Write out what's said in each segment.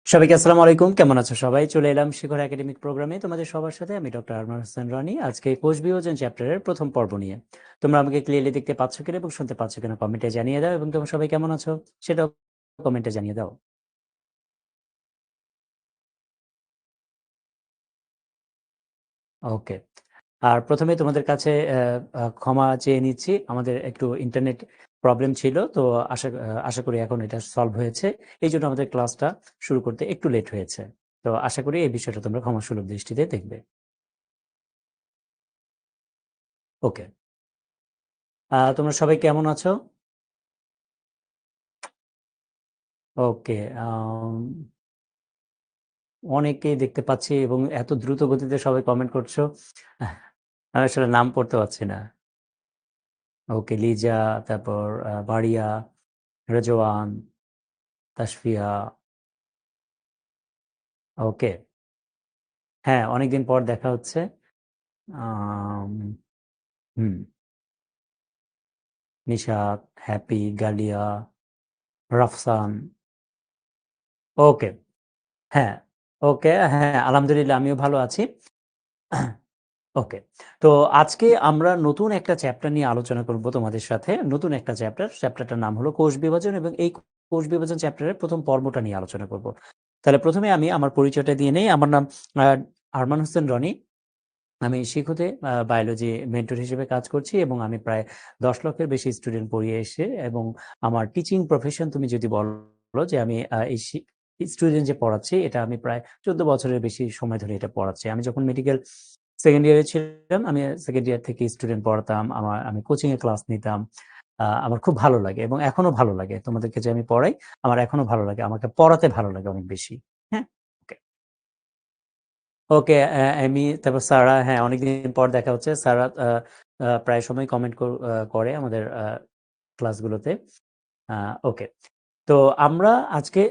সবাইকে আসসালামু আলাইকুম। কেমন আছো সবাই? চলে এলাম শিখর একাডেমিক প্রোগ্রামে তোমাদের সবার সাথে। আমি ডক্টর আরমান হোসেন রনি। আজকে কোষ বিভাজন চ্যাপ্টারের প্রথম পর্ব নিয়ে। তোমরা আমাকে ক্লিয়ারলি দেখতে পাচ্ছ কিনা এবং শুনতে পাচ্ছ কিনা কমেন্টে জানিয়ে দাও, এবং তোমরা সবাই কেমন আছো সেটাও কমেন্টে জানিয়ে দাও। ওকে। আর প্রথমে তোমাদের কাছে ক্ষমা চেয়ে নিচ্ছি, আমাদের একটু ইন্টারনেট প্রবলেম ছিল, তো আশা করি এখন এটা সলভ হয়েছে। এই জন্য আমাদের ক্লাসটা শুরু করতে একটু লেট হয়েছে। তো আশা করি এই বিষয়টা তোমরা ক্ষমাসুলভ দৃষ্টিতে দেখবে। ওকে। তোমরা সবাই কেমন আছো? ওকে। অনেকেই দেখতে পাচ্ছি এবং এত দ্রুত গতিতে সবাই কমেন্ট করছো। আমি আসলে নাম পড়তে পারছি না। ওকে, লিজা, তারপর বাড়িয়া, রেজওয়ান, তাসফিয়া। ওকে। হ্যাঁ, অনেকদিন পর দেখা হচ্ছে। আম, হুম। নিশাত, হ্যাপি, গালিয়া, রাফসান। ওকে। হ্যাঁ। ওকে। হ্যাঁ, আলহামদুলিল্লাহ আমিও ভালো আছি। ওকে। তো আজকে আমরা নতুন একটা চ্যাপ্টার নিয়ে আলোচনা করব তোমাদের সাথে। নতুন একটা চ্যাপ্টারটার নাম হলো কোষ বিভাজন, এবং এই কোষ বিভাজন চ্যাপ্টারের প্রথম পর্বটা নিয়ে আলোচনা করব। তাহলে প্রথমে আমি আমার পরিচয়টা দিয়ে নেই। আমার নাম আরমান হোসেন রনি। আমি শিক্ষতে বায়োলজি মেন্টর হিসেবে কাজ করছি, এবং আমি প্রায় 10 লক্ষের বেশি স্টুডেন্ট পড়িয়ে এসে, এবং আমার টিচিং প্রফেশন তুমি যদি বলো যে আমি এই স্টুডেন্ট যে পড়াচ্ছি, এটা আমি প্রায় 14 বছরের বেশি সময় ধরে এটা পড়াচ্ছি। আমি যখন মেডিকেল সেকেন্ড ইয়ারে ছিলাম, আমি সেকেন্ড ইয়ার থেকে স্টুডেন্ট পড়াতাম। আমি কোচিং এ ক্লাস নিতাম। আমার খুব ভালো লাগে এবং এখনো ভালো লাগে। তোমাদেরকে যে আমি পড়াই, আমার এখনো ভালো লাগে। আমাকে পড়াতে ভালো লাগে অনেক বেশি। হ্যাঁ? ওকে। ওকে, এমি, তারপর সারা। হ্যাঁ, অনেকদিন পর দেখা হচ্ছে। সারা প্রায় সময় কমেন্ট করে আমাদের ক্লাসগুলোতে। ওকে। তো আমরা আজকে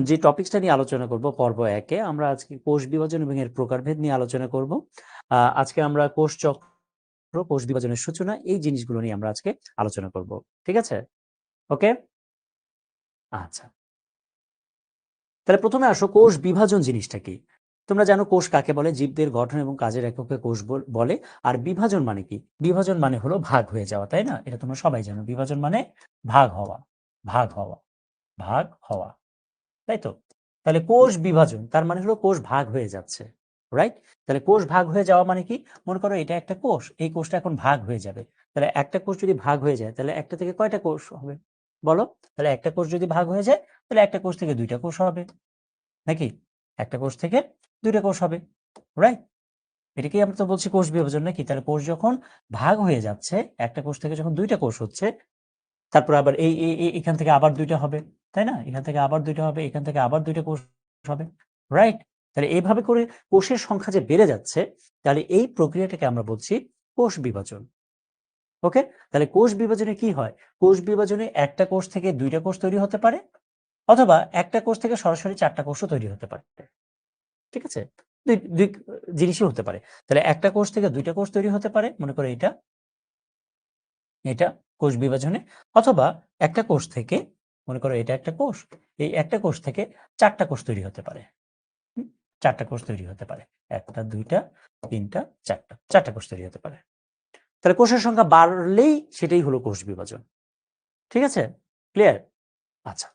যে টপিকসটা নিয়ে আলোচনা করব পর্ব 1-এ, আমরা আজকে কোষ বিভাজন এবং এর প্রকারভেদ নিয়ে আলোচনা করব। আজকে আমরা কোষ চক্র, কোষ বিভাজনের সূচনা, এই জিনিসগুলো নিয়ে আমরা আজকে আলোচনা করব। ঠিক আছে? ওকে? আচ্ছা। তাহলে প্রথমে আসো, কোষ বিভাজন জিনিসটা কি? তোমরা জানো কোষ কাকে বলে? জীবদের গঠন এবং কাজের এককে কোষ বলে। আর বিভাজন মানে কি? বিভাজন মানে হলো ভাগ হয়ে যাওয়া, তাই না? এটা তোমরা সবাই জানো। বিভাজন মানে ভাগ হওয়া, ভাগ হওয়া, ভাগ হওয়া। তাই তো? তাহলে কোষ বিভাজন তার মানে হলো কোষ ভাগ হয়ে যাচ্ছে। রাইট? তাহলে কোষ ভাগ হয়ে যাওয়া মানে কি? মনে করো এটা একটা কোষ, এই কোষটা এখন ভাগ হয়ে যাবে। তাহলে একটা কোষ যদি ভাগ হয়ে যায়, তাহলে একটা থেকে কয়টা কোষ হবে বলো? তাহলে একটা কোষ যদি ভাগ হয়ে যায়, তাহলে একটা কোষ থেকে দুইটা কোষ হবে, নাকি? একটা কোষ থেকে দুইটা কোষ হবে। রাইট? এটাকেই আমরা তো বলছি কোষ বিভাজন, নাকি? তাহলে কোষ যখন ভাগ হয়ে যাচ্ছে, একটা কোষ থেকে যখন দুইটা কোষ হচ্ছে, তারপর আবার এখান থেকে আবার দুইটা হবে, তাই না? এখান থেকে আবার দুইটা হবে, এখান থেকে আবার দুইটা কোষ হবে। রাইট? তাহলে এইভাবে করে কোষের সংখ্যা যে বেড়ে যাচ্ছে, তাহলে এই প্রক্রিয়াটাকে আমরা বলছি কোষ বিভাজন। ওকে? তাহলে কোষ বিভাজনে কি হয়? কোষ বিভাজনে একটা কোষ থেকে দুইটা কোষ তৈরি হতে পারে, অথবা একটা কোষ থেকে সরাসরি 4টা কোষও তৈরি হতে পারে। ঠিক আছে? দুই জিনিসই হতে পারে। তাহলে একটা কোষ থেকে দুইটা কোষ তৈরি হতে পারে, মনে করো এটা কোষ বিভাজনে, অথবা একটা কোষ থেকে, মনে করো এটা একটা কোষ, এই একটা কোষ থেকে 4টা কোষ তৈরি হতে পারে। 4টা কোষ তৈরি হতে পারে। একটা, দুইটা, তিনটা, চারটা কোষ তৈরি হতে পারে। তাহলে কোষের সংখ্যা বাড়লেই সেটাই হলো কোষ বিভাজন। ঠিক আছে? ক্লিয়ার? আচ্ছা।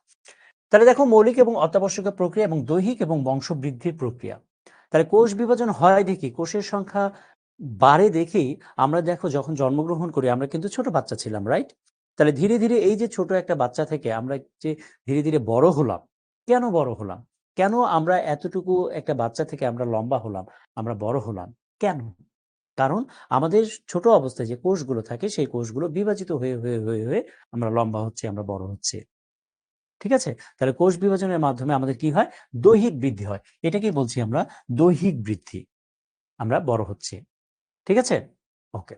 তাহলে দেখো, মৌলিক এবং অত্যাবশ্যকীয় প্রক্রিয়া এবং দৈহিক এবং বংশবৃদ্ধির প্রক্রিয়া। তাহলে কোষ বিভাজন হয় দেখি, কোষের সংখ্যা বাড়ে দেখেই আমরা, দেখো যখন জন্মগ্রহণ করি আমরা কিন্তু ছোট বাচ্চা ছিলাম, রাইট? তাহলে ধীরে ধীরে এই যে ছোট একটা বাচ্চা থেকে আমরা যে ধীরে ধীরে বড় হলাম, কেন বড় হলাম? কেন আমরা এতটুকু একটা বাচ্চা থেকে আমরা লম্বা হলাম, আমরা বড় হলাম? কেন? কারণ আমাদের ছোট অবস্থায় যে কোষগুলো থাকে, সেই কোষগুলো বিভাজিত হয়ে হয়ে হয়ে হয়ে আমরা লম্বা হচ্ছে, আমরা বড় হচ্ছে। ঠিক আছে? তাহলে কোষ বিভাজনের মাধ্যমে আমাদের কি হয়? দৈহিক বৃদ্ধি হয়। এটাকেই বলছি আমরা দৈহিক বৃদ্ধি। আমরা বড় হচ্ছি। ঠিক আছে? ওকে।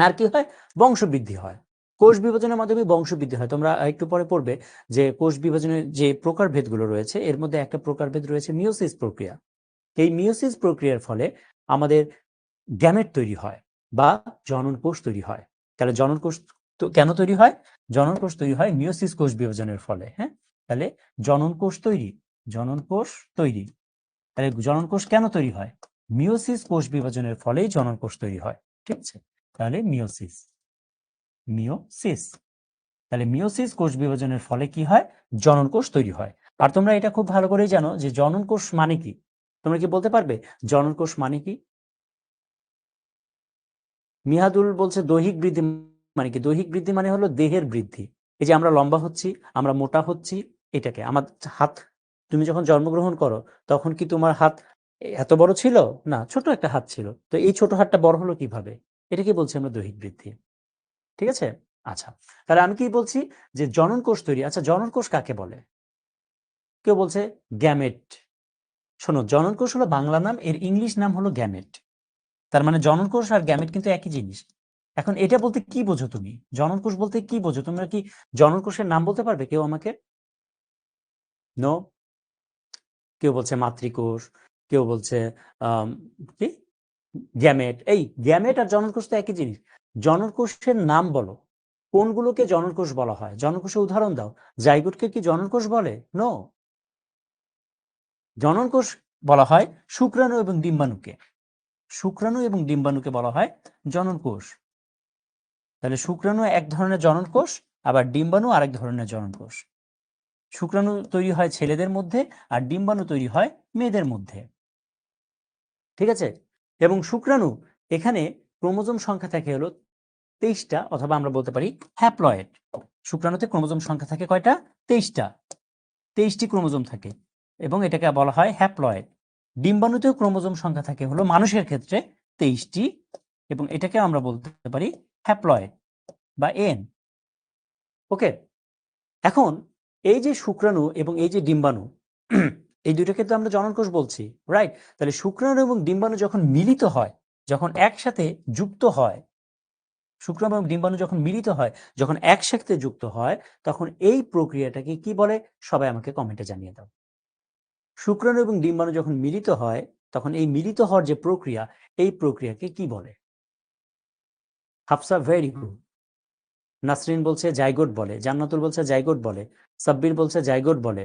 আর কি হয়? বংশবৃদ্ধি হয়। কোষ বিভাজনের মাধ্যমে বংশবৃদ্ধি হয়। তোমরা একটু পরে পড়বে যে কোষ বিভাজনের যে প্রকারভেদগুলো রয়েছে, এর মধ্যে একটা প্রকারভেদ রয়েছে মিয়োসিস প্রক্রিয়া। এই মিয়োসিস প্রক্রিয়ার ফলে আমাদের গ্যামেট তৈরি হয় বা জনন কোষ তৈরি হয়। তাহলে জনন কোষ তো কেন তৈরি হয়? জনন কোষ তৈরি হয় মিয়োসিস কোষ বিভাজনের ফলে। হ্যাঁ? তাহলে জনন কোষ তৈরি, জনন কোষ তৈরি। তাহলে জনন কোষ কেন তৈরি হয়? মিওসিস কোষ বিভাজনের ফলেই জনন কোষ তৈরি হয়। ঠিক আছে, তাহলে মিওসিস, মিওসিস, তাহলে মিওসিস কোষ বিভাজনের ফলে কি হয়? জনন কোষ তৈরি হয়। আর তোমরা এটা খুব ভালো করেই জানো যে জনন কোষ মানে কি। তোমরা কি বলতে পারবে জনন কোষ মানে কি? মিহাদুল বলছে দৈহিক বৃদ্ধি মানে কি? দৈহিক বৃদ্ধি মানে হলো দেহের বৃদ্ধি। এই যে আমরা লম্বা হচ্ছি, আমরা মোটা হচ্ছি, এটাকে। আমার হাত, তুমি যখন জন্মগ্রহণ করো তখন কি তোমার হাত এত বড় ছিল? না, ছোট একটা হাত ছিল। তো এই ছোট হাতটা বড় হলো কিভাবে? এটাকে বলছি আমরা দৈহিক বৃদ্ধি। ঠিক আছে? আচ্ছা, তাহলে আমি কি বলছি যে জনন কোষ তৈরি। আচ্ছা, জনন কোষ কাকে বলে? কেউ বলছে গ্যামেট। শোনো, জনন কোষ হলো বাংলা নাম, এর ইংলিশ নাম হলো গ্যামেট। তার মানে জনন কোষ আর গ্যামেট কিন্তু একই জিনিস। এখন এটা বলতে কি বোঝো তুমি? জনন কোষ বলতে কি বোঝো? তোমরা কি জনন কোষের নাম বলতে পারবে কেউ আমাকে? নো। কেউ বলছে মাতৃকোষ, কেউ বলছে কি গ্যামেট। এই গ্যামেট আর জনন কোষ তো একই জিনিস। জনন কোষের নাম বলো, কোনগুলোকে জনন কোষ বলা হয়? জনন কোষের উদাহরণ দাও। জাইগোটকে কি জনন কোষ বলে? নো। জনন কোষ বলা হয় শুক্রাণু এবং ডিম্বাণুকে। শুক্রাণু এবং ডিম্বাণুকে বলা হয় জনন কোষ। তাহলে শুক্রাণু এক ধরনের জনন কোষ, আবার ডিম্বাণু আরেক ধরনের জনন কোষ। শুক্রাণু তৈরি হয় ছেলেদের মধ্যে, আর ডিম্বাণু তৈরি হয় মেয়েদের মধ্যে। ঠিক আছে? এবং শুক্রাণু, এখানে ক্রোমোজোম সংখ্যা থাকে হলো 23টা, অথবা আমরা বলতে পারি হ্যাপ্লয়েড। শুক্রাণুতে ক্রোমোজোম সংখ্যা থাকে কয়টা? 23টা। 23টি ক্রোমোজোম থাকে এবং এটাকে বলা হয় হ্যাপ্লয়েড। ডিম্বাণুতেও ক্রোমোজোম সংখ্যা থাকে হলো মানুষের ক্ষেত্রে 23টি, এবং এটাকে আমরা বলতে পারি হ্যাপ্লয়েড বা এন। ওকে, এখন এই যে শুক্রাণু এবং এই যে ডিম্বাণু, এই দুইটাকে তো আমরা জনন কোষ বলছি, রাইট? তাহলে শুক্রাণু এবং ডিম্বাণু যখন মিলিত হয়, যখন একসাথে যুক্ত হয়, শুক্রাণু এবং ডিম্বাণু যখন মিলিত হয়, যখন একসাথে যুক্ত হয়, তখন এই প্রক্রিয়াটাকে কি বলে? সবাই আমাকে কমেন্টে জানিয়ে দাও। শুক্রাণু এবং ডিম্বাণু যখন মিলিত হয়, তখন এই মিলিত হওয়ার যে প্রক্রিয়া, এই প্রক্রিয়াকে কি বলে? Hafsa very good. নাসরিন বলছে জাইগোট বলে, জান্নাতুল বলছে জাইগোট বলে, সাব্বির বলছে জাইগোট বলে,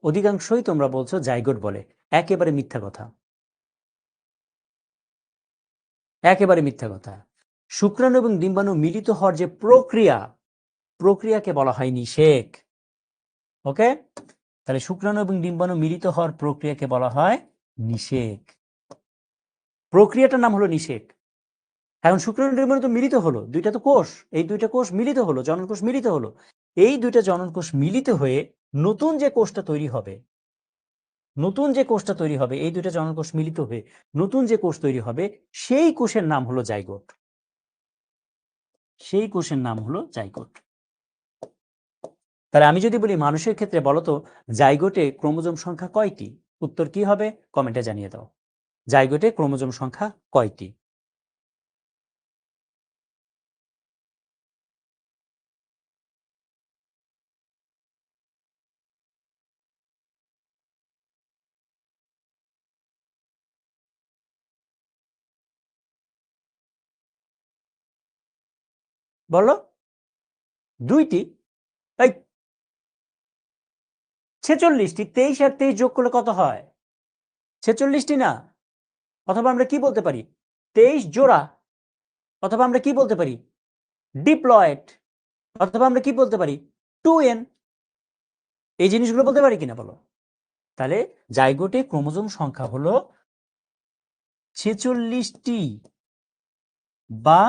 অধিকাংশই তোমরা বলছো জাইগোট বলে। একেবারে মিথ্যা কথা, একেবারে মিথ্যা কথা। শুক্রাণু এবং ডিম্বাণু মিলিত হওয়ার যে প্রক্রিয়া, প্রক্রিয়াকে বলা হয় নিষেক। ওকে, তাহলে শুক্রাণু এবং ডিম্বাণু মিলিত হওয়ার প্রক্রিয়াকে বলা হয় নিষেক। প্রক্রিয়াটার নাম হলো নিষেক। এখন শুক্রাণু ডিম্বাণু তো মিলিত হলো, দুইটা তো কোষ, এই দুইটা কোষ মিলিত হলো, জনন কোষ মিলিত হলো। এই দুইটা জনন কোষ মিলিত হয়ে নতুন যে কোষটা তৈরি হবে, নতুন যে কোষটা তৈরি হবে, এই দুইটা জনন কোষ মিলিত হয়ে নতুন যে কোষ তৈরি হবে, সেই কোষের নাম হলো জাইগোট। সেই কোষের নাম হলো জাইগোট। তাহলে আমি যদি বলি মানুষের ক্ষেত্রে বলো তো জাইগোটে ক্রোমোজোম সংখ্যা কয়টি? উত্তর কি হবে? কমেন্টে জানিয়ে দাও। জাইগোটে ক্রোমোজোম সংখ্যা কয়টি? বলো। 2টি? এই 46টি। 23 আর 23 যোগ করলে কত হয়? 46টি না? অথবা আমরা কি বলতে পারি? 23 জোড়া। অথবা আমরা কি বলতে পারি? ডিপ্লয়েড। অথবা আমরা কি বলতে পারি? 2n। এই জিনিসগুলো বলতে পারি কিনা বলো? তাহলে জাইগোটে ক্রোমোজোম সংখ্যা হলো 46টি বা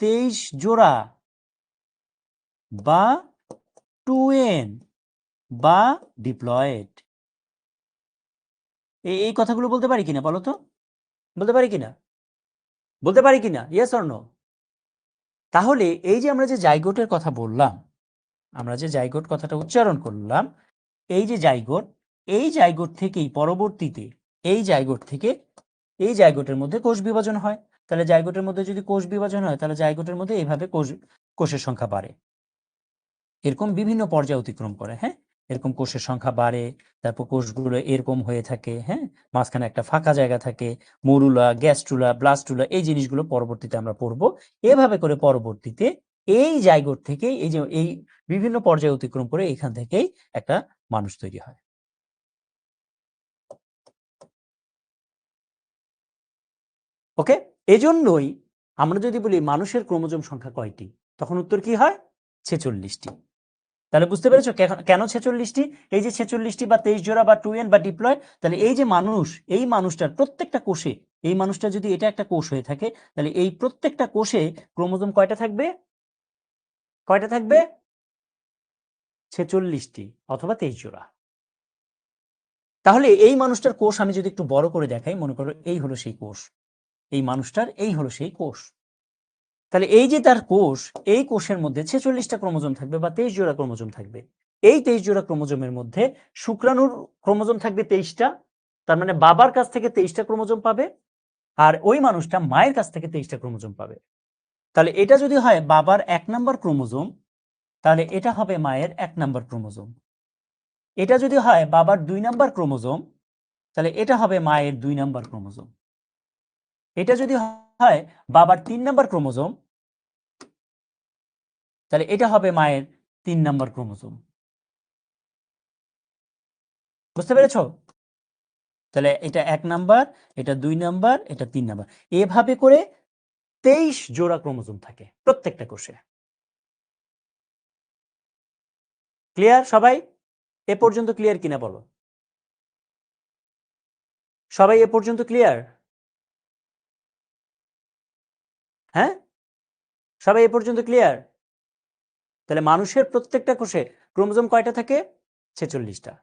23 জোড়া বা 2n বা ডিপ্লয়েড। এই কথাগুলো বলতে পারি কিনা বলো তো? বলতে পারি কিনা? বলতে পারি কিনা? Yes or no? তাহলে এই যে আমরা যে জাইগোটের কথা বললাম, আমরা যে জাইগোট কথাটা উচ্চারণ করলাম, এই যে জাইগোট, এই জাইগোট থেকেই পরবর্তীতে এই জাইগোট থেকে এই জাইগোটের মধ্যে কোষ বিভাজন হয়। তাহলে জাইগোটের মধ্যে যদি কোষ বিভাজন হয়, তাহলে জাইগোটের মধ্যে এইভাবে কোষের সংখ্যা বাড়ে। এরকম বিভিন্ন পর্যায় অতিক্রম করে। হ্যাঁ, এরকম কোষের সংখ্যা বাড়ে, তারপর কোষগুলো এরকম হয়ে থাকে। হ্যাঁ, মাঝখানে একটা ফাঁকা জায়গা থাকে, মরুলা, গ্যাস্ট্রুলা, ব্লাস্টুলা, এই জিনিসগুলো পরবর্তীতে আমরা পড়বো। এভাবে করে পরবর্তীতে এই জাইগোট থেকে এই যে এই বিভিন্ন পর্যায়ে অতিক্রম করে এখান থেকেই একটা মানুষ তৈরি হয়। ওকে, এজন্যই আমরা যদি বলি মানুষের ক্রোমোজোম সংখ্যা কয়টি, তখন উত্তর কি হয়? 46টি। তাহলে বুঝতে পেরেছো কেন 46টি? এই যে 46টি বা 23 জোড়া বা 2n বা ডিপ্লয়েড, তাহলে এই যে মানুষ, এই মানুষটার প্রত্যেকটা কোষে, এই মানুষটা যদি এটা একটা কোষ হয়ে থাকে, তাহলে এই প্রত্যেকটা কোষে ক্রোমোজোম কয়টা থাকবে? কয়টা থাকবে? 46টি অথবা 23 জোড়া। তাহলে এই মানুষটার কোষ আমি যদি একটু বড় করে দেখাই, মনে করো এই হলো সেই কোষ, এই মানুষটার এই হলো সেই কোষ। তাহলে এই যে তার কোষ, এই কোষের মধ্যে 46টা ক্রোমোজোম থাকবে বা 23 জোড়া ক্রোমোজোম থাকবে। এই 23 জোড়া ক্রোমোজোমের মধ্যে শুক্রাণুর ক্রোমোজোম থাকবে 23টা, তার মানে বাবার কাছ থেকে 23টা ক্রোমোজোম পাবে, আর ওই মানুষটা মায়ের কাছ থেকে 23টা ক্রোমোজোম পাবে। তাহলে এটা যদি হয় বাবার 1 নাম্বার ক্রোমোজোম, তাহলে এটা হবে মায়ের 1 নাম্বার ক্রোমোজোম। এটা যদি হয় বাবার 2 নাম্বার ক্রোমোজোম, তাহলে এটা হবে মায়ের 2 নাম্বার ক্রোমোজোম। এটা যদি হয় বাবার 3 নাম্বার ক্রোমোজোম, তাহলে এটা হবে মায়ের 3 নাম্বার ক্রোমোজোম। বুঝতে পেরেছো? তাহলে এটা 1 নাম্বার, এটা 2 নাম্বার, এটা 3 নাম্বার, এভাবে করে 23 জোড়া ক্রোমোজোম থাকে প্রত্যেকটা কোষে। ক্লিয়ার সবাই? এ পর্যন্ত ক্লিয়ার কিনা বলো? সবাই এ পর্যন্ত ক্লিয়ার? হ্যাঁ, সবাই এ পর্যন্ত ক্লিয়ার? তাহলে মানুষের প্রত্যেকটা কোষে ক্রোমোজোম কয়টা থাকে? 46টা।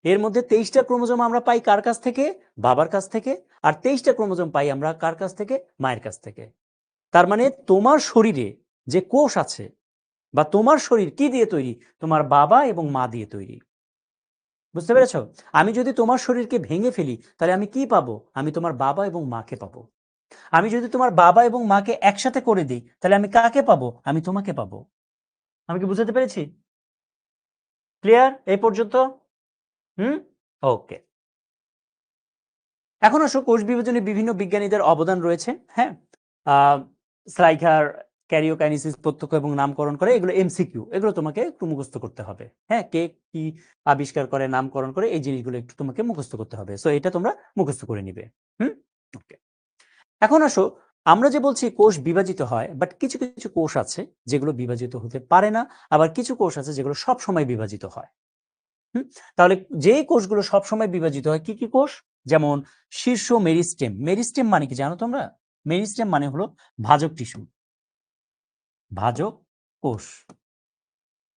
এর মধ্যে 23টা ক্রোমোজোম আমরা পাই কার কাছ থেকে? বাবার কাছ থেকে। আর 23টা ক্রোমোজোম পাই আমরা কার কাছ থেকে? মায়ের কাছ থেকে। তার মানে তোমার শরীরে যে কোষ আছে বা তোমার শরীর কি দিয়ে তৈরি? তোমার বাবা এবং মা দিয়ে তৈরি। বুঝতে পেরেছো? আমি যদি তোমার শরীরকে ভেঙে ফেলি, তাহলে আমি কি পাবো? আমি তোমার বাবা এবং মাকে পাবো। আমি যদি তোমার বাবা এবং মাকে একসাথে করে দিই, তাহলে আমি কাকে পাবো? আমি তোমাকে পাবো। আমি কি বুঝাতে পেরেছি? ক্লিয়ার এই পর্যন্ত? হুম, ওকে। এখন আসো কোষ বিভাজনে বিভিন্ন বিজ্ঞানীদের অবদান রয়েছে। হ্যাঁ, স্লাইখার ক্যারিওকাইনেসিস প্রত্যক্ষ এবং নামকরণ করে, এগুলো এমসিকিউ, এগুলো তোমাকে একটু মুখস্থ করতে হবে। হ্যাঁ, কে কি আবিষ্কার করে, নামকরণ করে, এই জিনিসগুলো একটু তোমাকে মুখস্থ করতে হবে। সো এটা তোমরা মুখস্থ করে নিবে। হুম, ওকে। এখন আসো, আমরা যে বলছি কোষ বিভাজিত হয়, বাট কিছু কিছু কোষ আছে যেগুলো বিভাজিত হতে পারে না, আবার কিছু কোষ আছে যেগুলো সব সময় বিভাজিত হয়। তাহলে যে কোষগুলো সবসময় বিভাজিত হয় কি কি কোষ? যেমন শীর্ষ মেরিস্টেম। মেরিস্টেম মানে কি জানো তোমরা? মেরিস্টেম মানে হলো ভাজক টিস্যু, ভাজক কোষ,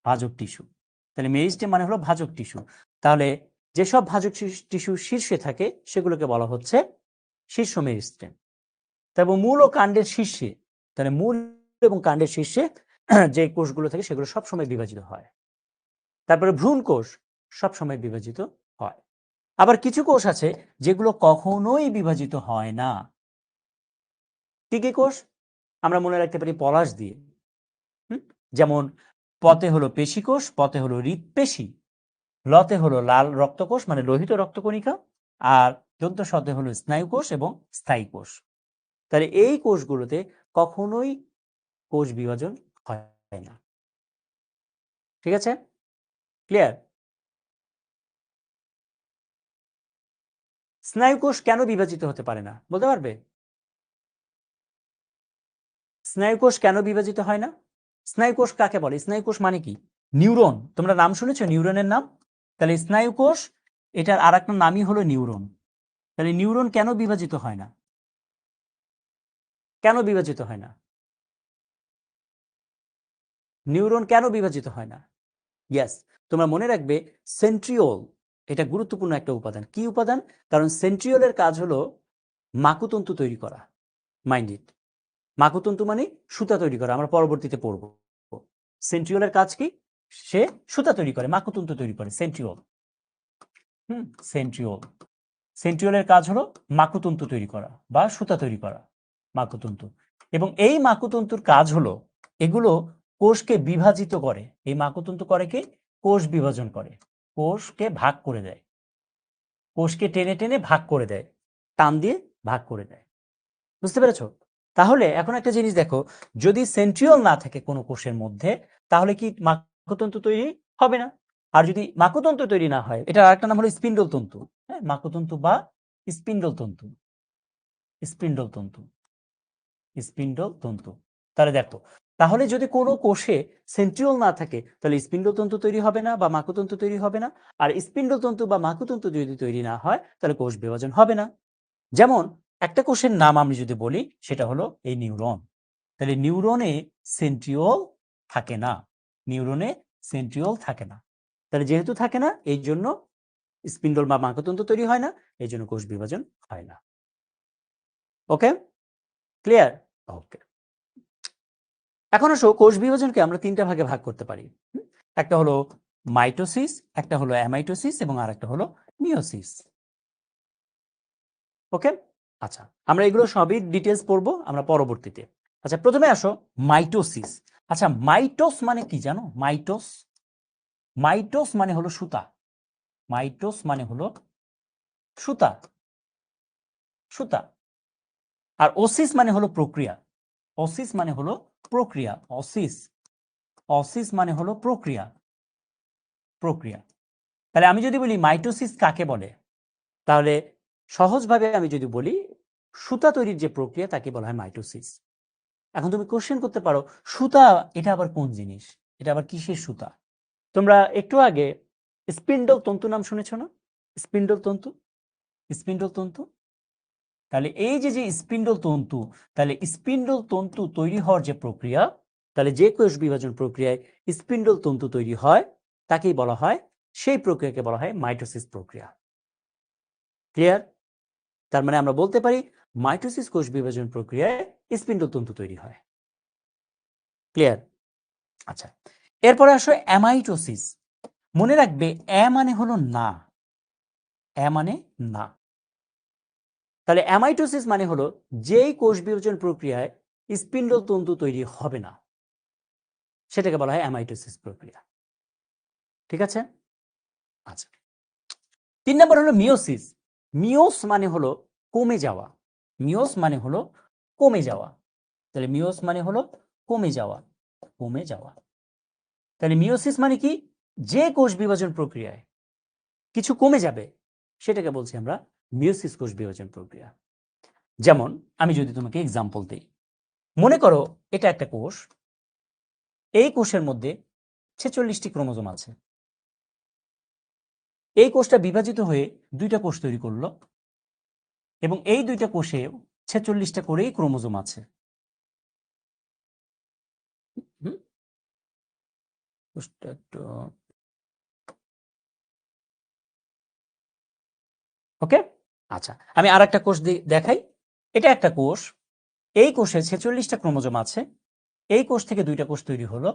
ভাজক টিস্যু। তাহলে মেরিস্টেম মানে হলো ভাজক টিস্যু। তাহলে যেসব ভাজক টিস্যু শীর্ষে থাকে সেগুলোকে বলা হচ্ছে শীর্ষ মেরিস্টেম। তারপর মূল ও কাণ্ডের শীর্ষে, তাহলে মূল এবং কাণ্ডের শীর্ষে যে কোষগুলো থাকে সেগুলো সবসময় বিভাজিত হয়। তারপরে ভ্রূণ কোষ সবসময় বিভাজিত হয়। আবার কিছু কোষ আছে যেগুলো কখনোই বিভাজিত হয় না। কি কি কোষ? আমরা মনে রাখতে পারি পলাশ দিয়ে। যেমন পতে হলো পেশিকোষ, পতে হলো হৃৎপেশি, লতে হলো লাল রক্তকোষ মানে লোহিত রক্তকণিকা, আর দন্ত শতে হলো স্নায়ুকোষ এবং স্থায়ী কোষ। তাহলে এই কোষগুলোতে কখনোই কোষ বিভাজন হয় না। ঠিক আছে, ক্লিয়ার? স্নায়ুকোষ কেন বিভাজিত হতে পারে না বলতে পারবে? স্নায়ুকোষ কেন বিভাজিত হয় না? স্নায়ুকোষ কাকে বলে? স্নায়ুকোষ মানে কি? নিউরন। তোমরা নাম শুনেছো নিউরনের নাম? তাহলে স্নায়ুকোষ এটার আর একটা নামই হলো নিউরন। তাহলে নিউরন কেন বিভাজিত হয় না? কেন বিভাজিত হয় না? নিউরন কেন বিভাজিত হয় না? ইয়েস, তোমরা মনে রাখবে সেন্ট্রিওল এটা গুরুত্বপূর্ণ একটা উপাদান। কি উপাদান? কারণ সেন্ট্রিওলের কাজ হলো মাকুতন্তু তৈরি করা। মাইন্ড ইট, মাকুতন্তু মানে সুতা তৈরি করা। আমরা পরবর্তীতে পড়ব। সেন্ট্রিওলের কাজ কি? সে সুতা তৈরি করে, মাকুতন্তু তৈরি করে, সেন্ট্রিওল। সেন্ট্রিওল, সেন্ট্রিওলের কাজ হলো মাকুতন্তু তৈরি করা বা সুতা তৈরি করা, মাকুতন্তু। এবং এই মাকুতন্তুর কাজ হলো এগুলো কোষকে বিভাজিত করে। এই মাকুতন্তু করে কি? কোষ বিভাজন করে, কোষকে ভাগ করে দেয়, কোষকে টেনে টেনে ভাগ করে দেয়, টান দিয়ে ভাগ করে দেয়। বুঝতে পেরেছো? তাহলে এখন একটা জিনিস দেখো, যদি সেন্ট্রিওল না থাকে কোনো কোষের মধ্যে, তাহলে কি মাকড়তন্তু তৈরি হবে না। আর যদি মাকড়তন্তু তৈরি না হয়, এটা আরেকটা নাম হলো স্পিন্ডল তন্তু। হ্যাঁ, মাকড়তন্তু বা স্পিন্ডল তন্তু, স্পিন্ডল তন্তু, স্পিন্ডল তন্তু। তাহলে দেখো, তাহলে যদি কোনো কোষে সেন্ট্রিওল না থাকে, তাহলে স্পিন্ডল তন্তু তৈরি হবে না বা মাকড়তন্তু তৈরি হবে না। আর স্পিন্ডল তন্তু বা মাকড়তন্তু যদি তৈরি না হয়, তাহলে কোষ বিভাজন হবে না। যেমন একটা কোষের নাম আমি যদি বলি, সেটা হলো এই নিউরন। তাহলে নিউরনে সেন্ট্রিওল থাকে না, নিউরনে সেন্ট্রিওল থাকে না। তাহলে যেহেতু থাকে না, এই জন্য স্পিন্ডল বা মাকড়তন্তু তৈরি হয় না, এই জন্য কোষ বিভাজন হয় না। ওকে, ক্লিয়ার? ওকে। এখন আসো, কোষ বিভাজনকে আমরা তিনটা ভাগে ভাগ করতে পারি। একটা হলো মাইটোসিস, একটা হলো অ্যামাইটোসিস এবং আরেকটা হলো মিওসিস। ওকে, আচ্ছা, আমরা এগুলো সবই ডিটেলস পড়বো আমরা পরবর্তীতে। আচ্ছা, প্রথমে আসো মাইটোসিস। আচ্ছা, মাইটোস মানে কি জানো? মাইটোস, মাইটোস মানে হলো সুতা। মাইটোস মানে হলো সুতা, সুতা। আর ওসিস মানে হলো প্রক্রিয়া। ওসিস মানে হলো প্রক্রিয়া। অসিস, অসিস মানে হলো প্রক্রিয়া, প্রক্রিয়া। তাহলে আমি যদি বলি মাইটোসিস কাকে বলে, তাহলে সহজভাবে আমি যদি বলি, সুতা তৈরির যে প্রক্রিয়া তাকে বলা হয় মাইটোসিস। এখন তুমি কোশ্চেন করতে পারো, সুতা এটা আবার কোন জিনিস, এটা আবার কিসের সুতা? তোমরা একটু আগে স্পিন্ডল তন্তু নাম শুনেছো না? স্পিন্ডল তন্তু, স্পিন্ডল তন্তু। তাহলে এই যে যে স্পিন্ডল তন্তু, তাহলে স্পিন্ডল তন্তু তৈরি হওয়ার যে প্রক্রিয়া, তাহলে যে কোষ বিভাজন প্রক্রিয়ায় স্পিন্ডল তন্তু তৈরি হয়, তাকেই বলা হয়, সেই প্রক্রিয়াকে বলা হয় মাইটোসিস প্রক্রিয়া। ক্লিয়ার? তার মানে আমরা বলতে পারি মাইটোসিস কোষ বিভাজন প্রক্রিয়ায় স্পিন্ডল তন্তু তৈরি হয়। ক্লিয়ার? আচ্ছা, এরপরে আসো অ্যামাইটোসিস। মনে রাখবে, অ্যা মানে হলো না, অ্যা মানে না। তাহলে অ্যামাইটোসিস মানে হলো যেই কোষ বিভাজন প্রক্রিয়ায় স্পিন্ডল তন্তু তৈরি হবে না, সেটাকে বলা হয় অ্যামাইটোসিস প্রক্রিয়া। ঠিক আছে? আচ্ছা, 3 নম্বর হলো মিওসিস। মিওস মানে হলো কমে যাওয়া, মিওস মানে হলো কমে যাওয়া। তাহলে মিওস মানে হলো কমে যাওয়া, কমে যাওয়া। তাহলে মিওসিস মানে কি? যে কোষ বিভাজন প্রক্রিয়ায় কিছু কমে যাবে, সেটাকে বলছি আমরা মিওসিস কোষ বিভাজন প্রক্রিয়া। যেমন আমি যদি তোমাকে এক্সাম্পল দিই, মনে করো এটা একটা কোষ, এই কোষের মধ্যে 46টি ক্রোমোজোম আছে। এই কোষটা বিভাজিত হয়ে দুইটা কোষ তৈরি করলো এবং এই দুইটা কোষে 46টা করেই ক্রোমোজোম আছে। ওকে, আচ্ছা, আমি আর একটা কোষ দেখাই। এটা একটা কোষ, এই কোষে 46টা ক্রোমোজোম আছে। এই কোষ থেকে দুইটা কোষ তৈরি হলো,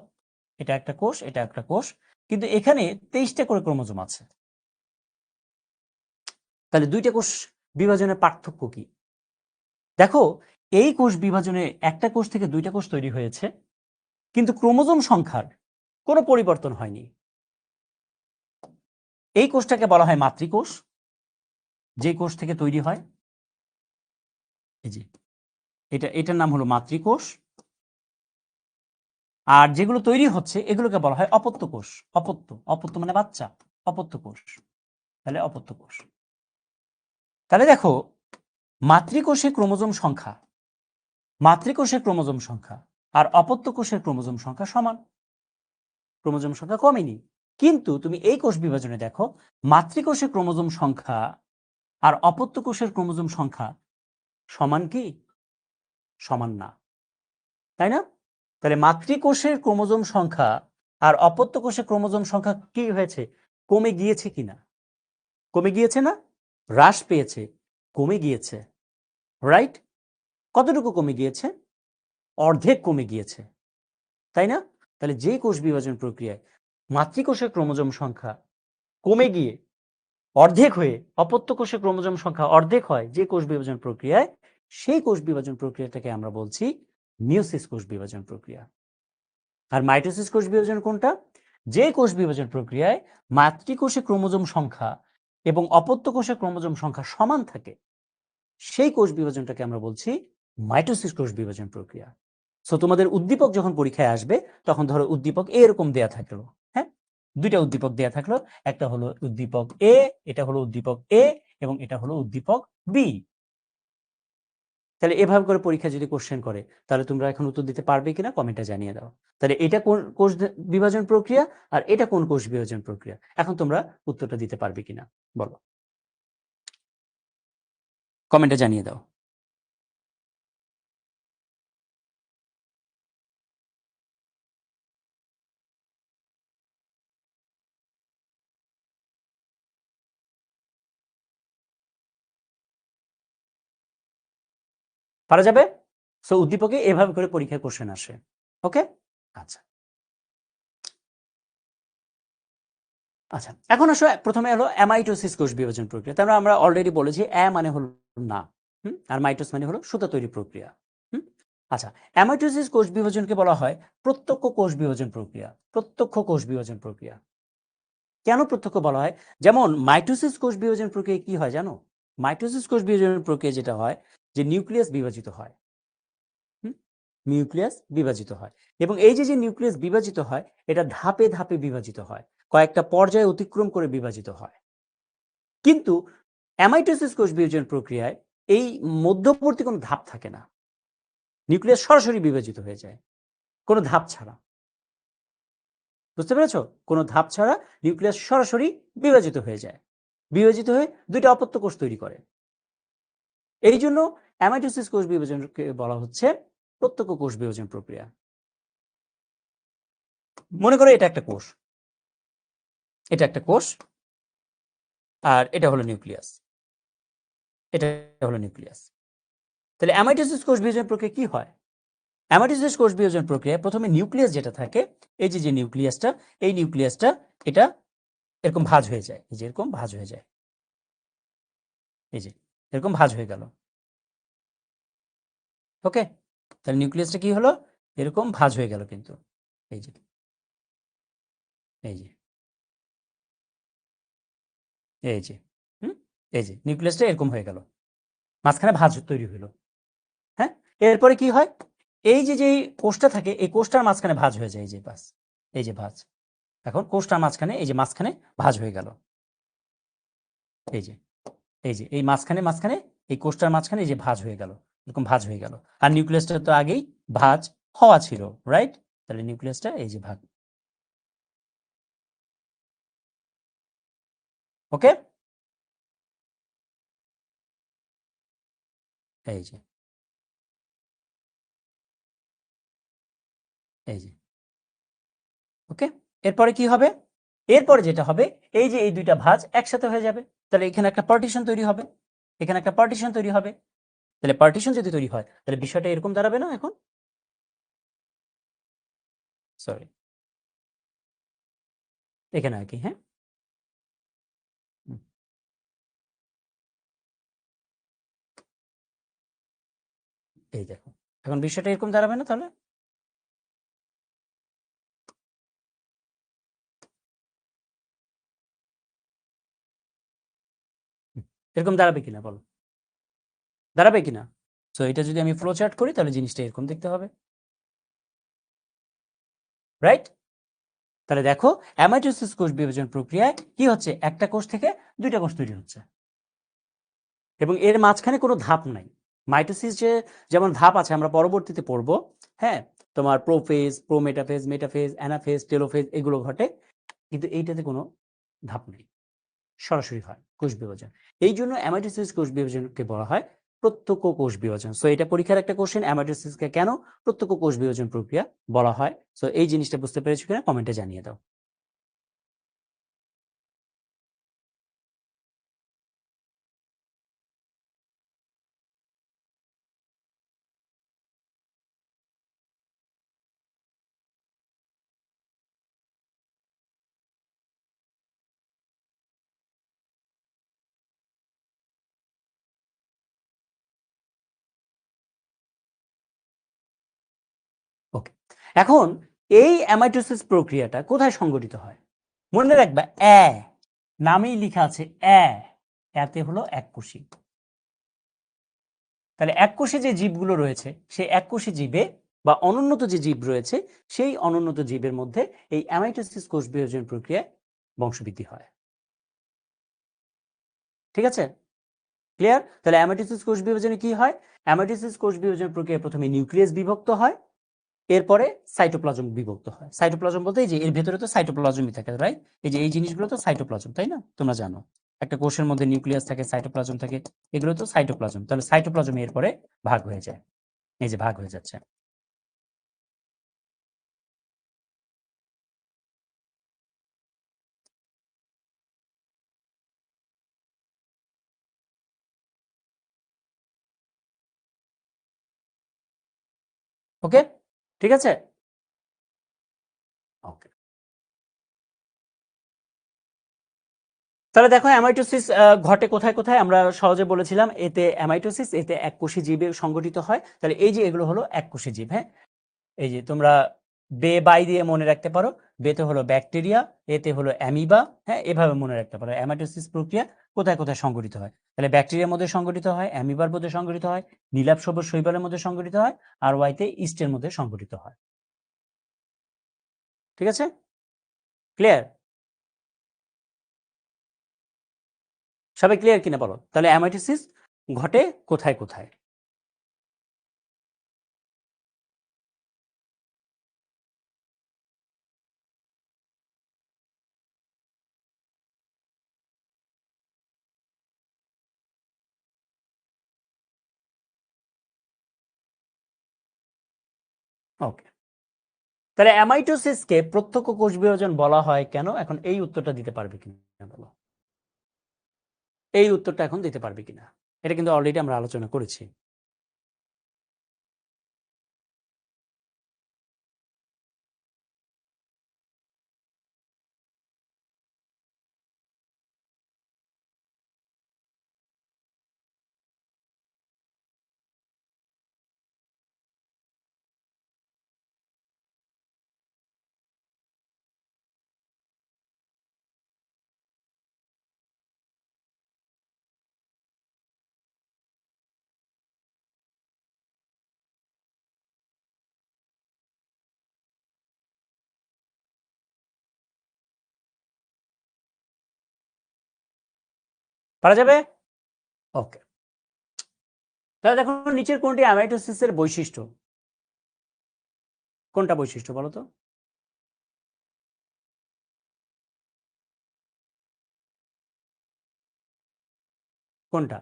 এটা একটা কোষ, এটা একটা কোষ, কিন্তু এখানে 23টা করে ক্রোমোজোম আছে। তাহলে দুইটা কোষ বিভাজনের পার্থক্য কি? দেখো, এই কোষ বিভাজনে একটা কোষ থেকে দুইটা কোষ তৈরি হয়েছে, কিন্তু ক্রোমোজোম সংখ্যার কোনো পরিবর্তন হয়নি। এই কোষটাকে বলা হয় মাতৃকোষ, যে কোষ থেকে তৈরি হয়, এই যে এটার নাম হলো মাতৃকোষ। আর যেগুলো তৈরি হচ্ছে এগুলোকে বলা হয় অপত্য কোষ। অপত্য, অপত্য মানে বাচ্চা, অপত্য কোষ। তাহলে অপত্য কোষ। তাহলে দেখো, মাতৃকোষে ক্রোমোজোম সংখ্যা, মাতৃকোষের ক্রোমোজোম সংখ্যা আর অপত্য কোষের ক্রোমোজোম সংখ্যা সমান, ক্রোমোজোম সংখ্যা কমেনি। কিন্তু তুমি এই কোষ বিভাজনে দেখো, মাতৃকোষের ক্রোমোজোম সংখ্যা আর অপত্য কোষের ক্রোমোজোম সংখ্যা সমান কি? সমান না, তাই না? তাহলে মাতৃকোষের ক্রোমোজোম সংখ্যা আর অপত্য কোষের ক্রোমোজোম সংখ্যা কি হয়েছে? কমে গিয়েছে কিনা? কমে গিয়েছে না? হ্রাস পেয়েছে, কমে গিয়েছে, রাইট? কতটুকু কমে গিয়েছে? অর্ধেক কমে গিয়েছে, তাই না? তাহলে যে কোষ বিভাজন প্রক্রিয়ায় মাতৃকোষের ক্রোমোজোম সংখ্যা কমে গিয়ে অর্ধেক হয়ে অপত্য কোষের ক্রোমোজোম সংখ্যা অর্ধেক হয় যে কোষ বিভাজন প্রক্রিয়ায়, সেই কোষ বিভাজন প্রক্রিয়াটাকে আমরা বলছি মিওসিস কোষ বিভাজন প্রক্রিয়া। আর মাইটোসিস কোষ বিভাজন কোনটা? যে কোষ বিভাজন প্রক্রিয়ায় মাতৃকোষে ক্রোমোজোম সংখ্যা এবং অপত্য কোষে ক্রোমোজোম সংখ্যা সমান থাকে, সেই কোষ বিভাজনটাকে আমরা বলছি মাইটোসিস কোষ বিভাজন প্রক্রিয়া। সো তোমাদের উদ্দীপক যখন পরীক্ষায় আসবে তখন ধরো উদ্দীপক এরকম দেয়া থাকলো, হ্যাঁ, দুইটা উদ্দীপক দেয়া থাকলো, একটা হলো উদ্দীপক এ, এটা হলো উদ্দীপক এ, এবং এটা হলো উদ্দীপক বি। তাহলে এভাবে করে পরীক্ষা যদি কোশ্চেন করে তাহলে তোমরা এখন উত্তর দিতে পারবে কিনা কমেন্টে জানিয়ে দাও। তাহলে এটা কোন কোষ বিভাজন প্রক্রিয়া আর এটা কোন কোষ বিভাজন প্রক্রিয়া, এখন তোমরা উত্তরটা দিতে পারবে কিনা বলো, কমেন্টে জানিয়ে দাও। পারা যাবে? সো উদ্দীপকে এভাবে করে পরীক্ষায় কোশ্চেন আসে। ওকে, আচ্ছা আচ্ছা, এখন আসলে প্রথমে হলো অ্যামাইটোসিস কোষ বিভাজন প্রক্রিয়া। তারপরে আমরা অলরেডি বলেছি মানে হলো না, আর মাইটোস মানে হলো সুতা তৈরি প্রক্রিয়া। আচ্ছা, অ্যামাইটোসিস কোষ বিভাজনকে বলা হয় প্রত্যক্ষ কোষ বিভাজন প্রক্রিয়া। প্রত্যক্ষ কোষ বিভাজন প্রক্রিয়া কেন প্রত্যক্ষ বলা হয়? যেমন মাইটোসিস কোষ বিভাজন প্রক্রিয়া কি হয় জানো? মাইটোসিস কোষ বিভাজন প্রক্রিয়া যেটা হয় যে নিউক্লিয়াস বিভাজিত হয়। নিউক্লিয়াস বিভাজিত হয়, এবং এই যে নিউক্লিয়াস বিভাজিত হয় এটা ধাপে ধাপে বিভাজিত হয়, কয়েকটা পর্যায়ে অতিক্রম করে বিভাজিত হয়। কিন্তু অ্যামাইটোসিস কোষ বিভাজন প্রক্রিয়ায় এই মধ্যবর্তী কোনো ধাপ থাকে না, নিউক্লিয়াস সরাসরি বিভাজিত হয়ে যায় কোনো ধাপ ছাড়া। বুঝতে পেরেছো? কোনো ধাপ ছাড়া নিউক্লিয়াস সরাসরি বিভাজিত হয়ে যায়, বিভাজিত হয়ে দুইটা অপত্য কোষ তৈরি করে। এই জন্য অ্যামাইটোসিস কোষ বিভাজনকে বলা হচ্ছে প্রত্যক্ষ কোষ বিভাজন প্রক্রিয়া। মনে করো এটা একটা কোষ, এটা একটা কোষ, আর এটা হলো নিউক্লিয়াস, এটা হলো নিউক্লিয়াস। তাহলে অ্যামাইটোসিস কোষ বিভাজন প্রক্রিয়া কি হয়? অ্যামাইটোসিস কোষ বিভাজন প্রক্রিয়ায় প্রথমে নিউক্লিয়াস যেটা থাকে, এই যে নিউক্লিয়াসটা, এই নিউক্লিয়াসটা এটা এরকম ভাঁজ হয়ে যায়, এই যে এরকম ভাঁজ হয়ে যায়, এই যে এরকম ভাঁজ হয়ে গেল। ওকে, তাহলে নিউক্লিয়াসটা কি হলো? এরকম ভাঁজ হয়ে গেল কিন্তু, এই যে এই যে এই যে হুম, এই যে নিউক্লিয়াসটা এরকম হয়ে গেল, মাঝখানে ভাঁজ তৈরি হলো। হ্যাঁ, এরপরে কি হয়? এই যে কোষটা থাকে এই কোষটার মাঝখানে ভাঁজ হয়ে যায়, এই যে বাস, এই যে ভাঁজ। এখন কোষটার মাঝখানে এই যে মাঝখানে ভাঁজ হয়ে গেল, এই যে এই যে এই মাঝখানে মাঝখানে এই কোষটার মাঝখানে এই যে ভাঁজ হয়ে গেল, এরকম ভাঁজ হয়ে গেল। আর নিউক্লিয়াসটা তো আগেই ভাঁজ হওয়া ছিল, রাইট? তাহলে নিউক্লিয়াসটা এই যে ভাগ। ওকে, এই যে এই যে ওকে, এরপরে কি হবে? এরপরে যেটা হবে এই যে এই দুইটা ভাঁজ একসাথে হয়ে যাবে, তাহলে এখানে একটা পার্টিশন তৈরি হবে, এখানে একটা পার্টিশন তৈরি হবে। তাহলে পার্টিশন যদি তৈরি হয় তাহলে বিষয়টা এরকম দাঁড়াবে না? এখন সরি, এখানে আর কি, হ্যাঁ, হুম, এই দেখো এখন বিষয়টা এরকম দাঁড়াবে না? তাহলে এরকম দাঁড়াবে কিনা বলো, দাঁড়াবে কিনা? সো এটা যদি আমি ফ্লো চার্ট করি তাহলে জিনিসটা এরকম দেখতে হবে, রাইট? তাহলে দেখো অ্যামাইটোসিস কোষ বিভাজন প্রক্রিয়ায় কি হচ্ছে, একটা কোষ থেকে দুইটা কোষ তৈরি হচ্ছে এবং এর মাঝখানে কোনো ধাপ নাই। মাইটোসিস যে যেমন ধাপ আছে আমরা পরবর্তীতে পড়বো, হ্যাঁ, তোমার prophase, prometaphase, metaphase, anaphase, telophase এগুলো ঘটে, কিন্তু এইটাতে কোনো ধাপ নেই, সরাসরি হয় কোষ বিভাজন। এই জন্য অ্যামাইটোসিস কোষ বিভাজনকে বলা হয় প্রত্যক্ষ কোষ বিভাজন। সো এটা পরীক্ষার একটা কোশ্চেন, অ্যামাইটোসিসকে কেন প্রত্যক্ষ কোষ বিভাজন প্রক্রিয়া বলা হয়। সো এই জিনিসটা বুঝতে পেরেছো কিনা কমেন্টে জানিয়ে দাও। ওকে, এখন এই অ্যামাইটোসিস প্রক্রিয়াটা কোথায় সংঘটিত হয়? মনে রাখবা নামেই লেখা আছে এতে হলো এককোষী, তাহলে এককোষী যে জীবগুলো রয়েছে সেই এককোষী জীবে বা অনুন্নত যে জীব রয়েছে সেই অনুন্নত জীবের মধ্যে এই অ্যামাইটোসিস কোষ বিভাজন প্রক্রিয়ায় বংশবৃদ্ধি হয়। ঠিক আছে, ক্লিয়ার? তাহলে অ্যামাইটোসিস কোষ বিভাজনে কি হয়? অ্যামাইটোসিস কোষ বিভাজন প্রক্রিয়ায় প্রথমে নিউক্লিয়াস বিভক্ত হয়, এরপরে সাইটোপ্লাজম বিভক্ত হয়। সাইটোপ্লাজম বলতে এই যে এর ভেতরে তো সাইটোপ্লাজমই থাকে, রাইট? এই যে এই জিনিসগুলো তো সাইটোপ্লাজম, তাই না? তোমরা জানো একটা কোষের মধ্যে নিউক্লিয়াস থাকে, সাইটোপ্লাজম থাকে, এগুলো তো সাইটোপ্লাজম। তাহলে সাইটোপ্লাজম এরপরে ভাগ হয়ে যায়, এই যে ভাগ হয়ে যাচ্ছে। ওকে, ঠিক আছে, ওকে। তাহলে দেখো অ্যামাইটোসিস ঘটে কোথায় কোথায় আমরা সহজে বলেছিলাম, এতে অ্যামাইটোসিস, এতে এককোষী জীবে সংগঠিত হয়। তাহলে এই যে এগুলো হলো এককোষী জীব, হ্যাঁ? এই যে তোমরা বে বাই দিয়ে মনে রাখতে পারো, বেতে হলো ব্যাকটেরিয়া, এতে হলো অ্যামিবা, হ্যাঁ? এভাবে মনে রাখতে পারো অ্যামাইটোসিস প্রক্রিয়া কোথায় কোথায় সংগঠিত হয়। তাহলে ব্যাকটেরিয়ার মধ্যে সংগঠিত হয়, অ্যামিবার মধ্যে সংগঠিত হয়, নীলাভ সবুজ শৈবালের মধ্যে সংগঠিত হয়, আর ওয়াইতে ইস্টের মধ্যে সংগঠিত হয়। ঠিক আছে, ক্লিয়ার? সবাই ক্লিয়ার কিনা বলো? তাহলে অ্যামাইটোসিস ঘটে কোথায় কোথায়? ওকে, তাহলে অ্যামাইটোসিসকে প্রত্যক্ষ কোষ বিভাজন বলা হয় কেন? এখন এই উত্তরটা দিতে পারবে কিনা বলো? এই উত্তরটা এখন দিতে পারবে কিনা? এটা কিন্তু অলরেডি আমরা আলোচনা করেছি। পারা যাবে? ওকে, তাহলে দেখো নিচের কোনটি অ্যামাইটোসিসের বৈশিষ্ট্য? কোনটা বৈশিষ্ট্য বলো তো? কোনটা?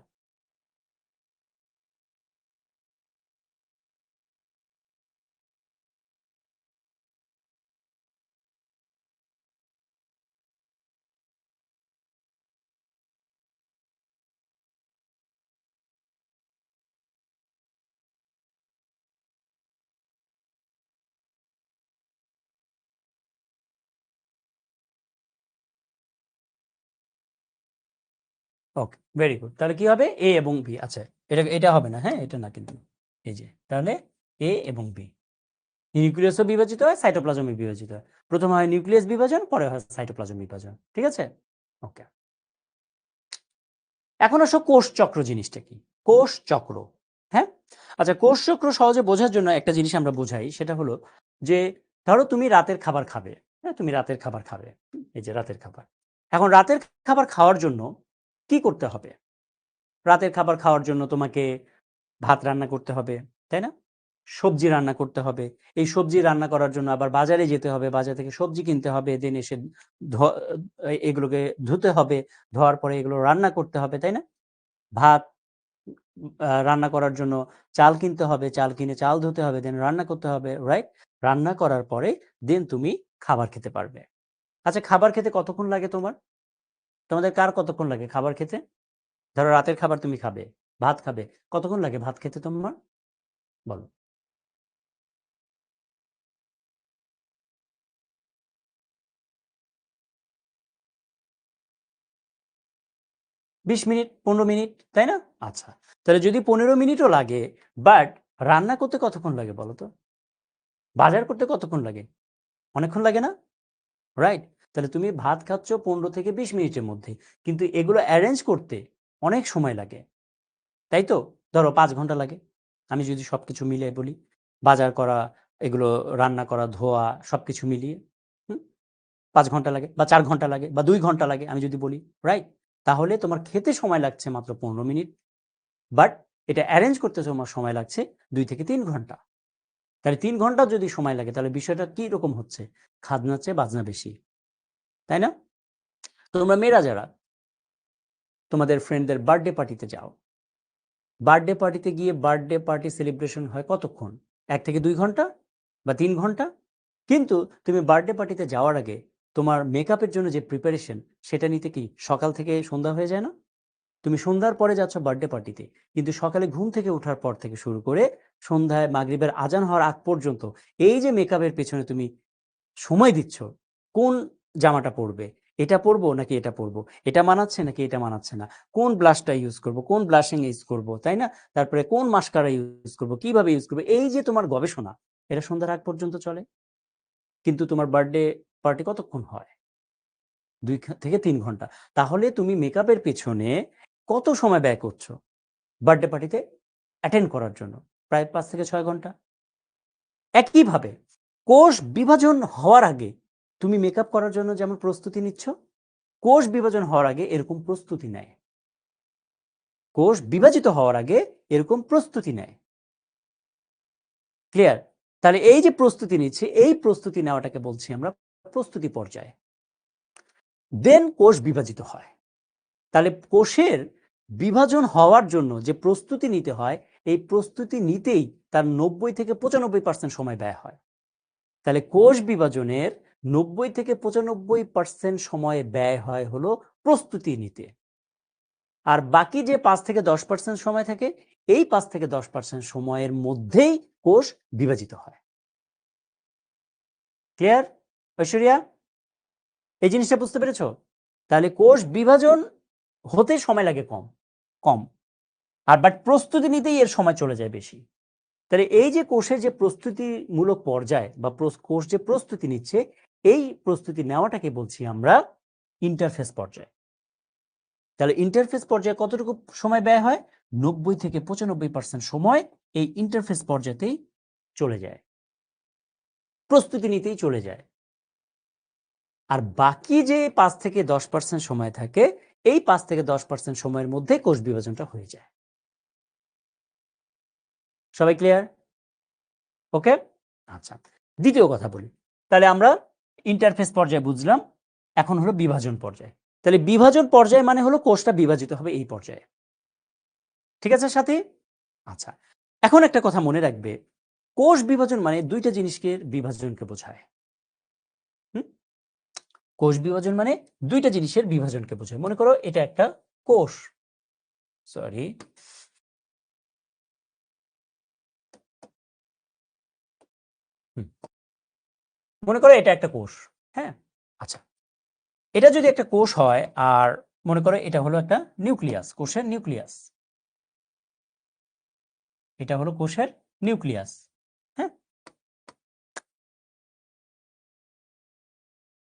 ওকে, ভেরি গুড। তাহলে কি হবে? এ এবং বি। আচ্ছা, এটা হবে না, হ্যাঁ? এটা না কিন্তু। এই যে তাহলে এ এবং বি। নিউক্লিয়াসও বিভাজিত হয়, সাইটোপ্লাজমে বিভাজিত হয়। প্রথমে হয় নিউক্লিয়াস বিভাজন, পরে হয় সাইটোপ্লাজম বিভাজন। ঠিক আছে? ওকে। এখন আসো কোষ চক্র জিনিসটা কি? কোষ চক্র, হ্যাঁ? আচ্ছা, কোষ চক্র সহজে বোঝার জন্য একটা জিনিস আমরা বোঝাই, সেটা হলো যে ধরো তুমি রাতের খাবার খাবে, হ্যাঁ? তুমি রাতের খাবার খাবে। এই যে রাতের খাবার। এখন রাতের খাবার খাওয়ার জন্য কি করতে হবে? রাতের খাবার খাওয়ার জন্য তোমাকে ভাত রান্না করতে হবে, তাই না? সবজি রান্না করতে হবে। এই সবজি রান্না করার জন্য আবার বাজারে যেতে হবে। বাজার থেকে সবজি কিনতে হবে। দেন এসে ধ এগুলোকে ধুতে হবে। ধোয়ার পরে এগুলো রান্না করতে হবে, তাই না? ভাত রান্না করার জন্য চাল কিনতে হবে। চাল কিনে চাল ধুতে হবে। দেন রান্না করতে হবে, রাইট? রান্না করার পরে দেন তুমি খাবার খেতে পারবে। আচ্ছা, খাবার খেতে কতক্ষণ লাগে তোমার? তোমাদের কার কতক্ষণ লাগে খাবার খেতে? ধরো রাতের খাবার তুমি খাবে, ভাত খাবে। কতক্ষণ লাগে ভাত খেতে তোমার? বলো। ২০ মিনিট, ১৫ মিনিট, তাই না? আচ্ছা। তাহলে যদি ১৫ মিনিটও লাগে, বাট রান্না করতে কতক্ষণ লাগে বলো তো? বাজার করতে কতক্ষণ লাগে? অনেকক্ষণ লাগে না? রাইট? তাহলে তুমি ভাত খাচ্ছ ১৫ থেকে ২০ মিনিটের মধ্যে। কিন্তু এগুলো এরেঞ্জ করতে অনেক সময় লাগে। তাই তো? ধরো 5 ঘন্টা লাগে, আমি যদি সবকিছু মিলিয়ে বলি, বাজার করা, এগুলো রান্না করা, ধোয়া, সবকিছু মিলিয়ে 5 ঘন্টা লাগে বা 4 ঘন্টা লাগে বা 2 ঘন্টা লাগে আমি যদি বলি, রাইট? তাহলে তোমার খেতে সময় লাগছে মাত্র 15 মিনিট, বাট এটা অ্যারেঞ্জ করতে তোমার সময় লাগছে 2 থেকে 3 ঘন্টা। তাহলে 3 ঘন্টা যদি সময় লাগে তাহলে বিষয়টা কি রকম হচ্ছে? খাজনার চেয়ে বাজনা বেশি, তাই না? তোমরা মেয়েরা যারা তোমাদের ফ্রেন্ডদের বার্থডে পার্টিতে যাও, বার্থডে পার্টিতে গিয়ে বার্থডে পার্টি সেলিব্রেশন হয় কতক্ষণ? 1 থেকে 2 ঘন্টা বা 3 ঘন্টা। কিন্তু তুমি বার্থডে পার্টিতে যাওয়ার আগে তোমার মেকআপের জন্য যে প্রিপারেশন, সেটা নিতে কি সকাল থেকে সন্ধ্যা হয়ে যায় না? তুমি সন্ধ্যার পরে যাচ্ছ বার্থডে পার্টিতে, কিন্তু সকালে ঘুম থেকে ওঠার পর থেকে শুরু করে সন্ধ্যায় মাগরিবের আজান হওয়ার আগ পর্যন্ত এই যে মেকআপের পেছনে তুমি সময় দিচ্ছ, কোন জামাটা পরবে, এটা পরবো নাকি এটা পরবো, এটা মানাচ্ছে নাকি এটা মানাচ্ছে না, কোন ব্লাশটা ইউজ করব, কোন ব্লাশিং ইউজ করব, তাই না? তারপরে কোন মাস্কারা ইউজ করব, কিভাবে ইউজ করবো, এই যে তোমার গবেষণা, এটা সন্ধ্যার আগ পর্যন্ত চলে। কিন্তু তোমার বার্থডে পার্টি কতক্ষণ হয়? 2 থেকে 3 ঘন্টা। তাহলে তুমি মেকআপের পেছনে কত সময় ব্যয় করছো বার্থডে পার্টিতে অ্যাটেন্ড করার জন্য? প্রায় 5 থেকে 6 ঘন্টা। একইভাবে কোষ বিভাজন হওয়ার আগে তুমি মেকআপ করার জন্য যেমন প্রস্তুতি নিচ্ছ, কোষ বিভাজন হওয়ার আগে এরকম প্রস্তুতি নেয়। কোষ বিভাজিত হওয়ার আগে এরকম প্রস্তুতি নেয়। ক্লিয়ার? তাহলে এই যে প্রস্তুতি নিচ্ছে, এই প্রস্তুতি নেওয়াটাকে বলছি আমরা প্রস্তুতি পর্যায়ে। দেন কোষ বিভাজিত হয়। তাহলে কোষের বিভাজন হওয়ার জন্য যে প্রস্তুতি নিতে হয়, এই প্রস্তুতি নিতেই তার 90 থেকে 95% সময় ব্যয় হয়। তাহলে কোষ বিভাজনের 90 থেকে 95% সময় ব্যয় হয় হলো প্রস্তুতি নিতে। আর বাকি যে 5 থেকে 10% সময় থাকে, এই 5 থেকে 10% সময়ের মধ্যেই কোষ বিভাজিত হয়। ক্লিয়ার ঐশ্বরিয়া? এই জিনিসটা বুঝতে পেরেছো? তাহলে কোষ বিভাজন হতে সময় লাগে কম কম, আর বাট প্রস্তুতি নিতেই এর সময় চলে যায় বেশি। তাহলে এই যে কোষের যে প্রস্তুতিমূলক পর্যায় বা কোষ যে প্রস্তুতি নিচ্ছে, এই প্রস্তুতি নেওয়াটাকে বলছি আমরা ইন্টারফেস পর্যায়। তাহলে ইন্টারফেস পর্যায়ে কতটুকু সময় ব্যয় হয়? 90 থেকে 95% সময় এই ইন্টারফেস পর্যায়েতেই চলে যায়, প্রস্তুতি নিতেই চলে যায়। আর বাকি যে 5 থেকে 10% সময় থাকে, এই 5 থেকে 10% সময়ের মধ্যে কোষ বিভাজনটা হয়ে যায়। সবাই ক্লিয়ার? ওকে, আচ্ছা। দ্বিতীয় কথা বলি, তাহলে আমরা ইন্টারফেস পর্যায়ে বুঝলাম, এখন হলো বিভাজন পর্যায়ে। তাহলে বিভাজন পর্যায়ে মানে হলো কোষটা বিভাজিত হবে এই পর্যায়ে। ঠিক আছে সাথী? আচ্ছা, এখন একটা কথা মনে রাখবে, কোষ বিভাজন মানে দুইটা জিনিসকে বিভাজনকে বোঝায়। কোষ বিভাজন মানে দুইটা জিনিসের বিভাজনকে বোঝায়। মনে করো এটা একটা কোষ, সরি, মনে করো এটা একটা কোষ। হ্যাঁ, আচ্ছা, এটা যদি একটা কোষ হয়, আর মনে করো এটা হলো একটা নিউক্লিয়াস, কোষের নিউক্লিয়াস, এটা হলো কোষের নিউক্লিয়াস। হ্যাঁ,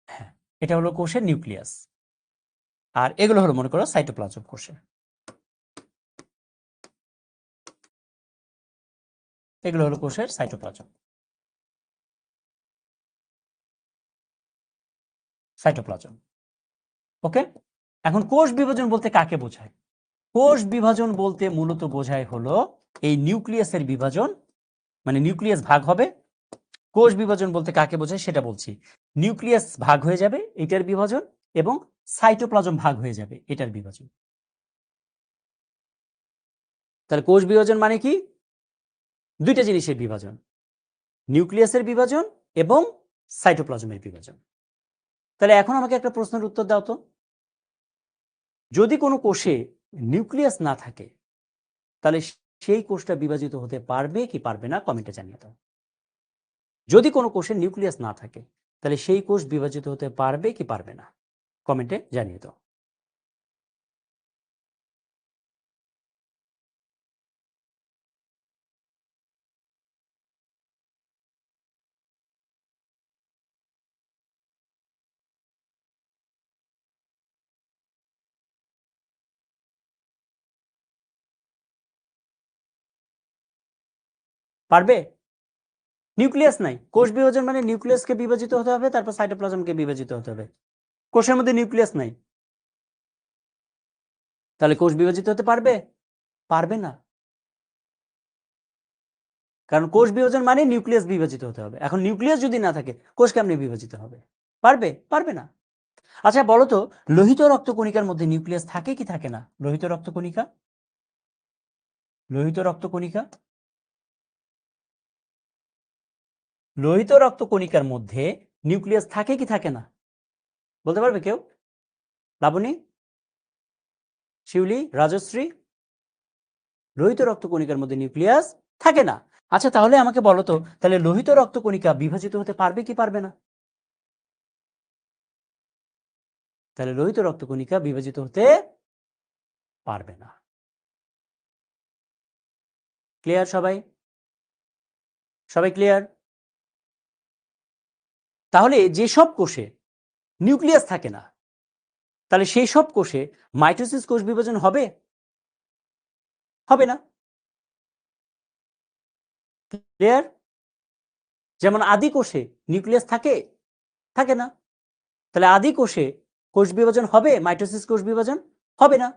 হ্যাঁ, এটা হলো কোষের নিউক্লিয়াস। আর এগুলো হলো মনে করো সাইটোপ্লাজম কোষে, এগুলো হলো কোষের সাইটোপ্লাজম, সাইটোপ্লাজম। ওকে, এখন কোষ বিভাজন বলতে কাকে বোঝায়? কোষ বিভাজন বলতে মূলত বোঝায় হলো এই নিউক্লিয়াসের বিভাজন, মানে নিউক্লিয়াস ভাগ হবে। কোষ বিভাজন বলতে কাকে বোঝায় সেটা বলছি। নিউক্লিয়াস ভাগ হয়ে যাবে, এটার বিভাজন, এবং সাইটোপ্লাজম ভাগ হয়ে যাবে, এটার বিভাজন। তাহলে কোষ বিভাজন মানে কি? দুইটা জিনিসের বিভাজন, নিউক্লিয়াসের বিভাজন এবং সাইটোপ্লাজমের বিভাজন। তাহলে এখন আমাকে একটা প্রশ্নের উত্তর দাও তো, যদি কোনো কোষে নিউক্লিয়াস না থাকে, তাহলে সেই কোষটা বিভাজিত হতে পারবে কি পারবে না? কমেন্টে জানিয়ে দাও। যদি কোনো কোষে নিউক্লিয়াস না থাকে, তাহলে সেই কোষ বিভাজিত হতে পারবে কি পারবে না? কমেন্টে জানিয়ে দাও। পারবে? নিউক্লিয়াস নাই, কোষ বিভাজন মানে নিউক্লিয়াসকে বিভাজিত হতে হবে, তারপর সাইটোপ্লাজমকে বিভাজিত হতে হবে। কোষের মধ্যে নিউক্লিয়াস নাই, তাহলে কোষ বিভাজিত হতে পারবে? পারবে না, কারণ কোষ বিভাজন মানে নিউক্লিয়াস বিভাজিত হতে হবে। এখন নিউক্লিয়াস যদি না থাকে, কোষ কেমনে বিভাজিত হবে? পারবে? পারবে না। আচ্ছা বলো তো, লোহিত রক্তকণিকার মধ্যে নিউক্লিয়াস থাকে কি থাকে না? লোহিত রক্তকণিকা, লোহিত রক্তকণিকা, লোহিত রক্তকণিকার মধ্যে নিউক্লিয়াস থাকে কি থাকে না? বলতে পারবে কেউ? লাবণী, শিউলি, রাজশ্রী? লোহিত রক্তকণিকার মধ্যে নিউক্লিয়াস থাকে না। আচ্ছা তাহলে আমাকে বলো তো, তাহলে লোহিত রক্তকণিকা বিভাজিত হতে পারবে কি পারবে না? তাহলে লোহিত রক্তকণিকা বিভাজিত হতে পারবে না। ক্লিয়ার সবাই? সবাই ক্লিয়ার? তাহলে যেসব কোষে নিউক্লিয়াস থাকে না, তাহলে সেই সব কোষে মাইটোসিস কোষ বিভাজন হবে? হবে না। ক্লিয়ার? যেমন আদি কোষে নিউক্লিয়াস থাকে? থাকে না। তাহলে আদি কোষে কোষ বিভাজন হবে? মাইটোসিস কোষ বিভাজন হবে না।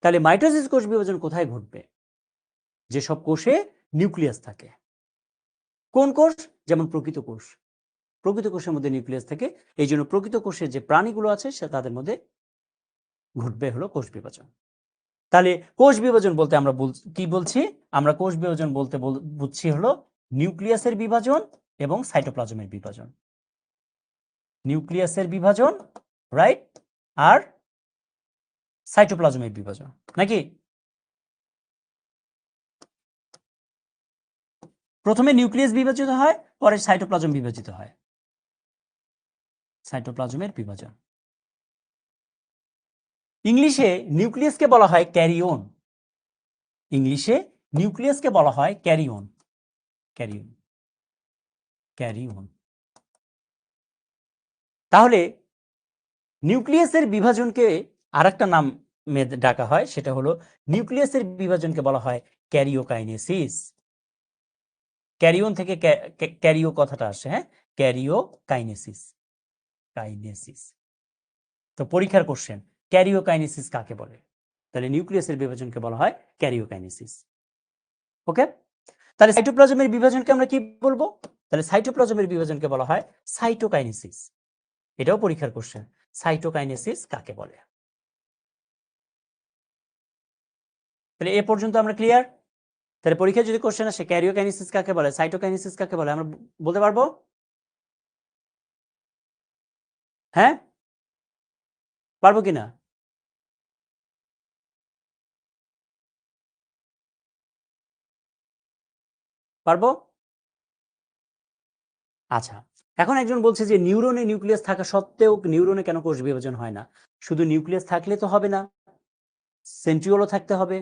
তাহলে মাইটোসিস কোষ বিভাজন কোথায় ঘটবে? যেসব কোষে নিউক্লিয়াস থাকে। কোন কোষ? যেমন প্রকৃত কোষ, প্রকৃত কোষের মধ্যে নিউক্লিয়াস থাকে, এই জন্য প্রকৃত কোষের যে প্রাণীগুলো আছে তাদের মধ্যে ঘটবে হলো কোষ বিভাজন। তাহলে কোষ বিভাজন বলতে আমরা কি বলছি? আমরা কোষ বিভাজন বলতে বুঝছি হলো নিউক্লিয়াসের বিভাজন এবং সাইটোপ্লাজমের বিভাজন। নিউক্লিয়াসের বিভাজন, রাইট, আর সাইটোপ্লাজমের বিভাজন, নাকি? প্রথমে নিউক্লিয়াস বিভাজিত হয়, পরে সাইটোপ্লাজম বিভাজিত হয়। সাইটোপ্লাজমের বিভাজন। ইংলিশে নিউক্লিয়াসকে বলা হয় ক্যারিওন। ইংলিশে নিউক্লিয়াসকে বলা হয় ক্যারিওন। Karyon, karyon. তাহলে নিউক্লিয়াসের বিভাজনকে আরেকটা নাম ডাকা হয়, সেটা হলো নিউক্লিয়াসের বিভাজনকে বলা হয় ক্যারিওকাইনেসিস। ক্যারিওন থেকে ক্যারিও কথাটা আসে, হ্যাঁ, ক্যারিওকাইনেসিস, কাইনেসিস। তো পরীক্ষার কোশ্চেন, ক্যারিওকাইনেসিস কাকে বলে? তাহলে নিউক্লিয়াসের বিভাজনকে বলা হয় ক্যারিওকাইনেসিস। ওকে, তাহলে সাইটোপ্লাজমের বিভাজনকে আমরা কি বলবো? তাহলে সাইটোপ্লাজমের বিভাজনকে বলা হয় সাইটোকাইনেসিস। এটাও পরীক্ষার কোশ্চেন, সাইটোকাইনেসিস কাকে বলে? তাহলে এ পর্যন্ত আমরা ক্লিয়ার? তাহলে পরীক্ষায় যদি কোশ্চেন আসে ক্যারিওকাইনেসিস কাকে বলে, সাইটোকাইনেসিস কাকে বলে, আমরা বলতে পারবো? হ্যাঁ, পারবো কিনা? পারবো? আচ্ছা, এখন একজন বলছে যে নিউরনে নিউক্লিয়াস থাকা সত্ত্বেও নিউরনে কেন কোষ বিভাজন হয় না? শুধু নিউক্লিয়াস থাকলে তো হবে না, সেন্ট্রিওলও থাকতে হবে।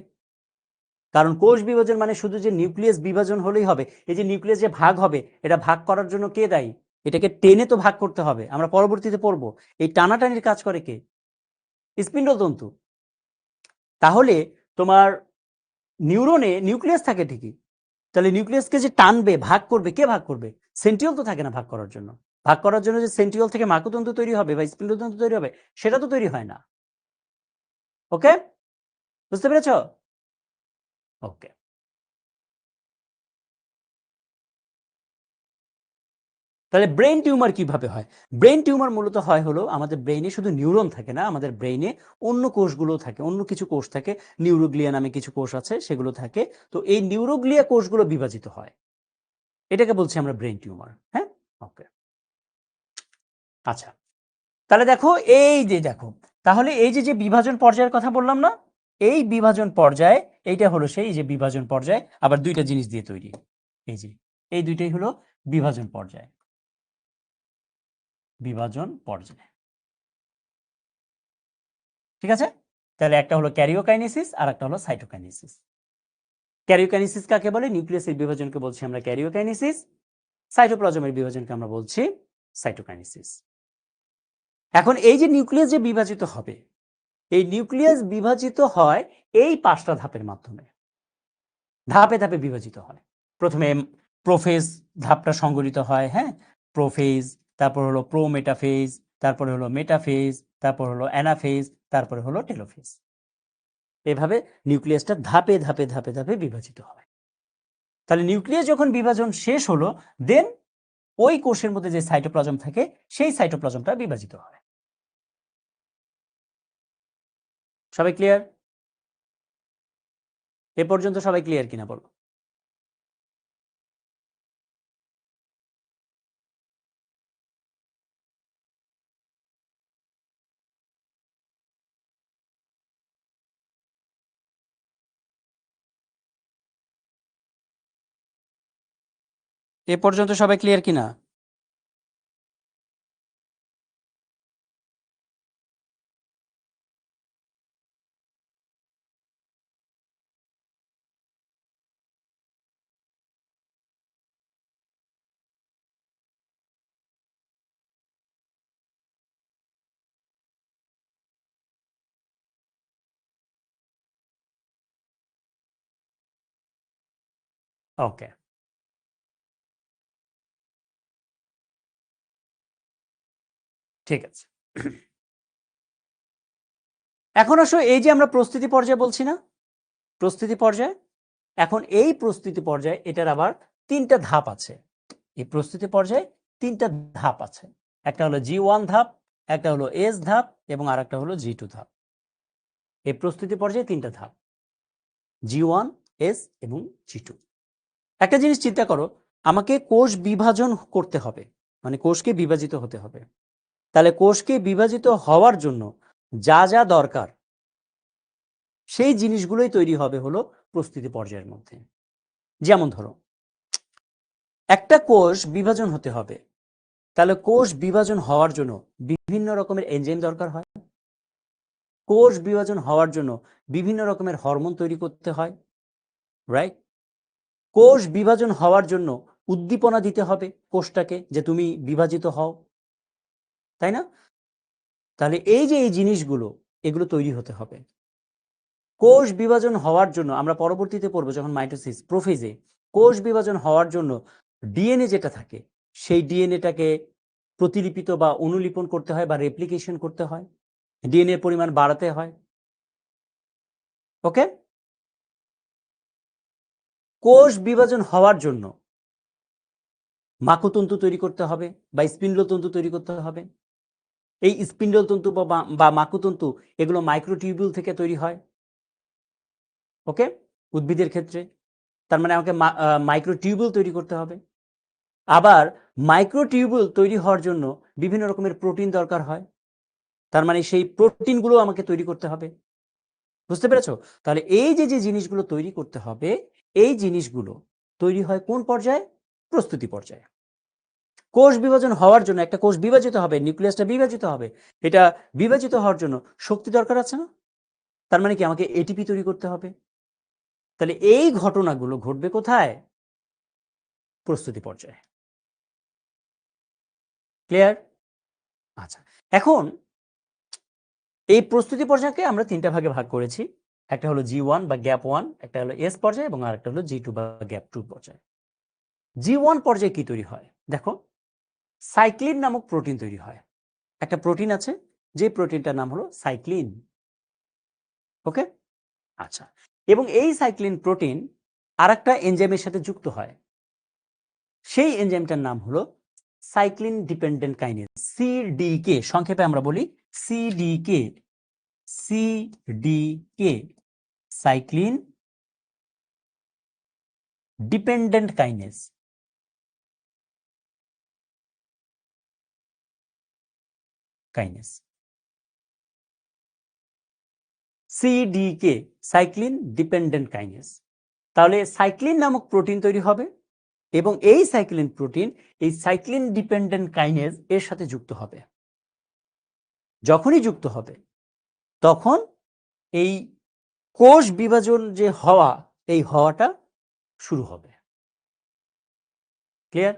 কারণ কোষ বিভাজন মানে শুধু যে নিউক্লিয়াস বিভাজন হলেই হবে? এই যে নিউক্লিয়াস যে ভাগ হবে, এটা ভাগ করার জন্য কে দায়ী? এটাকে টেনে তো ভাগ করতে হবে, আমরা পরবর্তীতে পড়বো। এই টানাটানির কাজ করে কে? স্পিন্ডল তন্তু। তাহলে তোমার নিউরনে নিউক্লিয়াস থাকে ঠিকই, তাহলে নিউক্লিয়াসকে যে টানবে, ভাগ করবে, কে ভাগ করবে? সেন্ট্রিওল তো থাকে না ভাগ করার জন্য। ভাগ করার জন্য যে সেন্ট্রিওল থেকে মাকুতন্তু তৈরি হবে বা স্পিন্ডল তন্তু তৈরি হবে, সেটা তো তৈরি হয় না। ওকে, বুঝতে পেরেছো? ওকে, তাহলে ব্রেন টিউমার কিভাবে হয়? ব্রেন টিউমার মূলত হয় হলো আমাদের ব্রেইনে শুধু নিউরন থাকে না, আমাদের ব্রেইনে অন্য কোষগুলো থাকে, অন্য কিছু কোষ থাকে, নিউরোগ্লিয়া নামে কিছু কোষ আছে, সেগুলো থাকে। তো এই নিউরোগ্লিয়া কোষগুলো বিভাজিত হয়, এটাকে বলছি আমরা ব্রেন টিউমার। হ্যাঁ, ওকে, আচ্ছা। তাহলে দেখো, দেখো, তাহলে এই যে বিভাজন পর্যায়ের কথা বললাম না, এই বিভাজন পর্যায়ে এইটা হলো সেই যে বিভাজন পর্যায়, আবার দুইটা জিনিস দিয়ে তৈরি। এই যে এই দুইটাই হলো বিভাজন পর্যায়। বিভাজন পর্যায়, ঠিক আছে? তাহলে একটা হলো ক্যারিওকাইনেসিস আর একটা হলো সাইটোকাইনেসিস। ক্যারিওকাইনেসিস কাকে বলে? নিউক্লিয়াসের বিভাজনকে বলছি আমরা ক্যারিওকাইনেসিস, সাইটোপ্লাজমের বিভাজনকে আমরা বলছি সাইটোকাইনেসিস। এখন এই যে নিউক্লিয়াস যে বিভাজিত হবে, এই নিউক্লিয়াস বিভাজিত হয় এই 5টা ধাপের মাধ্যমে। ধাপে ধাপে বিভাজিত হয়। প্রথমে প্রোফেজ ধাপটা সংগঠিত হয়, হ্যাঁ, প্রোফেজ, তারপর হলো প্রোমেটাফেজ, তারপরে হলো মেটাফেজ, তারপর হলো অ্যানাফেজ, তারপরে হলো টেলোফেজ। এভাবে নিউক্লিয়াসটা ধাপে ধাপে ধাপে ধাপে বিভাজিত হয়। তাহলে নিউক্লিয়াস যখন বিভাজন শেষ হলো, দেন ওই কোষের মধ্যে যে সাইটোপ্লাজম থাকে সেই সাইটোপ্লাজমটা বিভাজিত হয়। সবাই ক্লিয়ার? এ পর্যন্ত সবাই ক্লিয়ার কিনা বলো? এ পর্যন্ত সবাই ক্লিয়ার কিনা? ওকে, ঠিক আছে। এখন আসো, এই যে আমরা প্রস্তুতি পর্যায়ে বলছি না, প্রস্তুতি পর্যায়ে, এখন এই প্রস্তুতি পর্যায়ে এটার আবার ৩টা ধাপ আছে। এই প্রস্তুতি পর্যায়ে ৩টা ধাপ আছে। একটা হলো G1 ধাপ, একটা হলো S ধাপ এবং আরেকটা হলো G2 ধাপ। এই প্রস্তুতি পর্যায়ে ৩টা ধাপ, G1, S এবং G2। একটা জিনিস চিন্তা করো, আমাকে কোষ বিভাজন করতে হবে, মানে কোষকে বিভাজিত হতে হবে। তাহলে কোষকে বিভাজিত হওয়ার জন্য যা যা দরকার সেই জিনিসগুলোই তৈরি হবে হলো প্রস্তুতি পর্যায়ের মধ্যে। যেমন ধরো, একটা কোষ বিভাজন হতে হবে, তাহলে কোষ বিভাজন হওয়ার জন্য বিভিন্ন রকমের এনজাইম দরকার হয়। কোষ বিভাজন হওয়ার জন্য বিভিন্ন রকমের হরমোন তৈরি করতে হয়, রাইট? কোষ বিভাজন হওয়ার জন্য উদ্দীপনা দিতে হবে কোষটাকে, যে তুমি বিভাজিত হও, তাই না? তাহলে এই যে এই জিনিসগুলো, এগুলো তৈরি হতে হবে। কোষ বিভাজন হওয়ার জন্য আমরা পরবর্তীতে পড়বো যখন মাইটোসিস, প্রোফেজে কোষ বিভাজন হওয়ার জন্য ডিএনএ যেটা থাকে সেই ডিএনএটাকে প্রতিলিপিত বা অনুলিপন করতে হয় বা রেপ্লিকেশন করতে হয়, ডিএনএ পরিমাণ বাড়াতে হয়। ওকে, কোষ বিভাজন হওয়ার জন্য মাকুতন্তু তৈরি করতে হবে বা স্পিন্ডলতন্তু তৈরি করতে হবে। এই স্পিন্ডলতন্তু বা মাকুতন্তু এগুলো মাইক্রোটিউবিউল থেকে তৈরি হয়। ওকে, উদ্ভিদের ক্ষেত্রে তার মানে আমাকে মাইক্রোটিউবিউল তৈরি করতে হবে। আবার মাইক্রোটিউবিউল তৈরি হওয়ার জন্য বিভিন্ন রকমের প্রোটিন দরকার হয়, তার মানে সেই প্রোটিনগুলো আমাকে তৈরি করতে হবে। বুঝতে পেরেছো? তাহলে এই যে যে জিনিসগুলো তৈরি করতে হবে, এই জিনিসগুলো তৈরি হয় কোন পর্যায়ে? প্রস্তুতি পর্যায়ে। কোষ বিভাজন হওয়ার জন্য একটা কোষ বিভাজিত হবে, নিউক্লিয়াসটা বিভাজিত হবে, এটা বিভাজিত হওয়ার জন্য শক্তি দরকার আছে না? তার মানে কি আমাকে এটিপি তৈরি করতে হবে। তাহলে এই ঘটনাগুলো ঘটবে কোথায়? প্রস্তুতি পর্যায়ে। ক্লিয়ার? আচ্ছা, এখন এই প্রস্তুতি পর্যায়কে আমরা ৩টা ভাগে ভাগ করেছি। একটা হলো G1 বা গ্যাপ 1, একটা হলো S পর্যায় এবং আরেকটা হলো G2 বা গ্যাপ 2 পর্যায়। G1 পর্যায়ে কি তৈরি হয়? দেখো, সাইক্লিন নামক প্রোটিন তৈরি হয়। একটা প্রোটিন আছে, যে প্রোটিনটার নাম হলো সাইক্লিন। ওকে, আচ্ছা, এবং এই সাইক্লিন প্রোটিন আরেকটা এনজাইমের সাথে যুক্ত হয়। সেই এনজাইমটার নাম হলো সাইক্লিন ডিপেন্ডেন্ট কাইনেজ, সিডিকে, সংক্ষেপে আমরা বলি সিডিকে। সিডিকে, cyclin dependent kinase. Kinase, সিডিকে, cyclin dependent kinase. তাহলে সাইক্লিন নামক প্রোটিন তৈরি হবে এবং এই সাইক্লিন প্রোটিন এই সাইক্লিন ডিপেন্ডেন্ট কাইনেজ এর সাথে যুক্ত হবে। যখনই যুক্ত হবে তখন এই কোষ বিভাজন যে হওয়া, এই হওয়াটা শুরু হবে। ক্লিয়ার?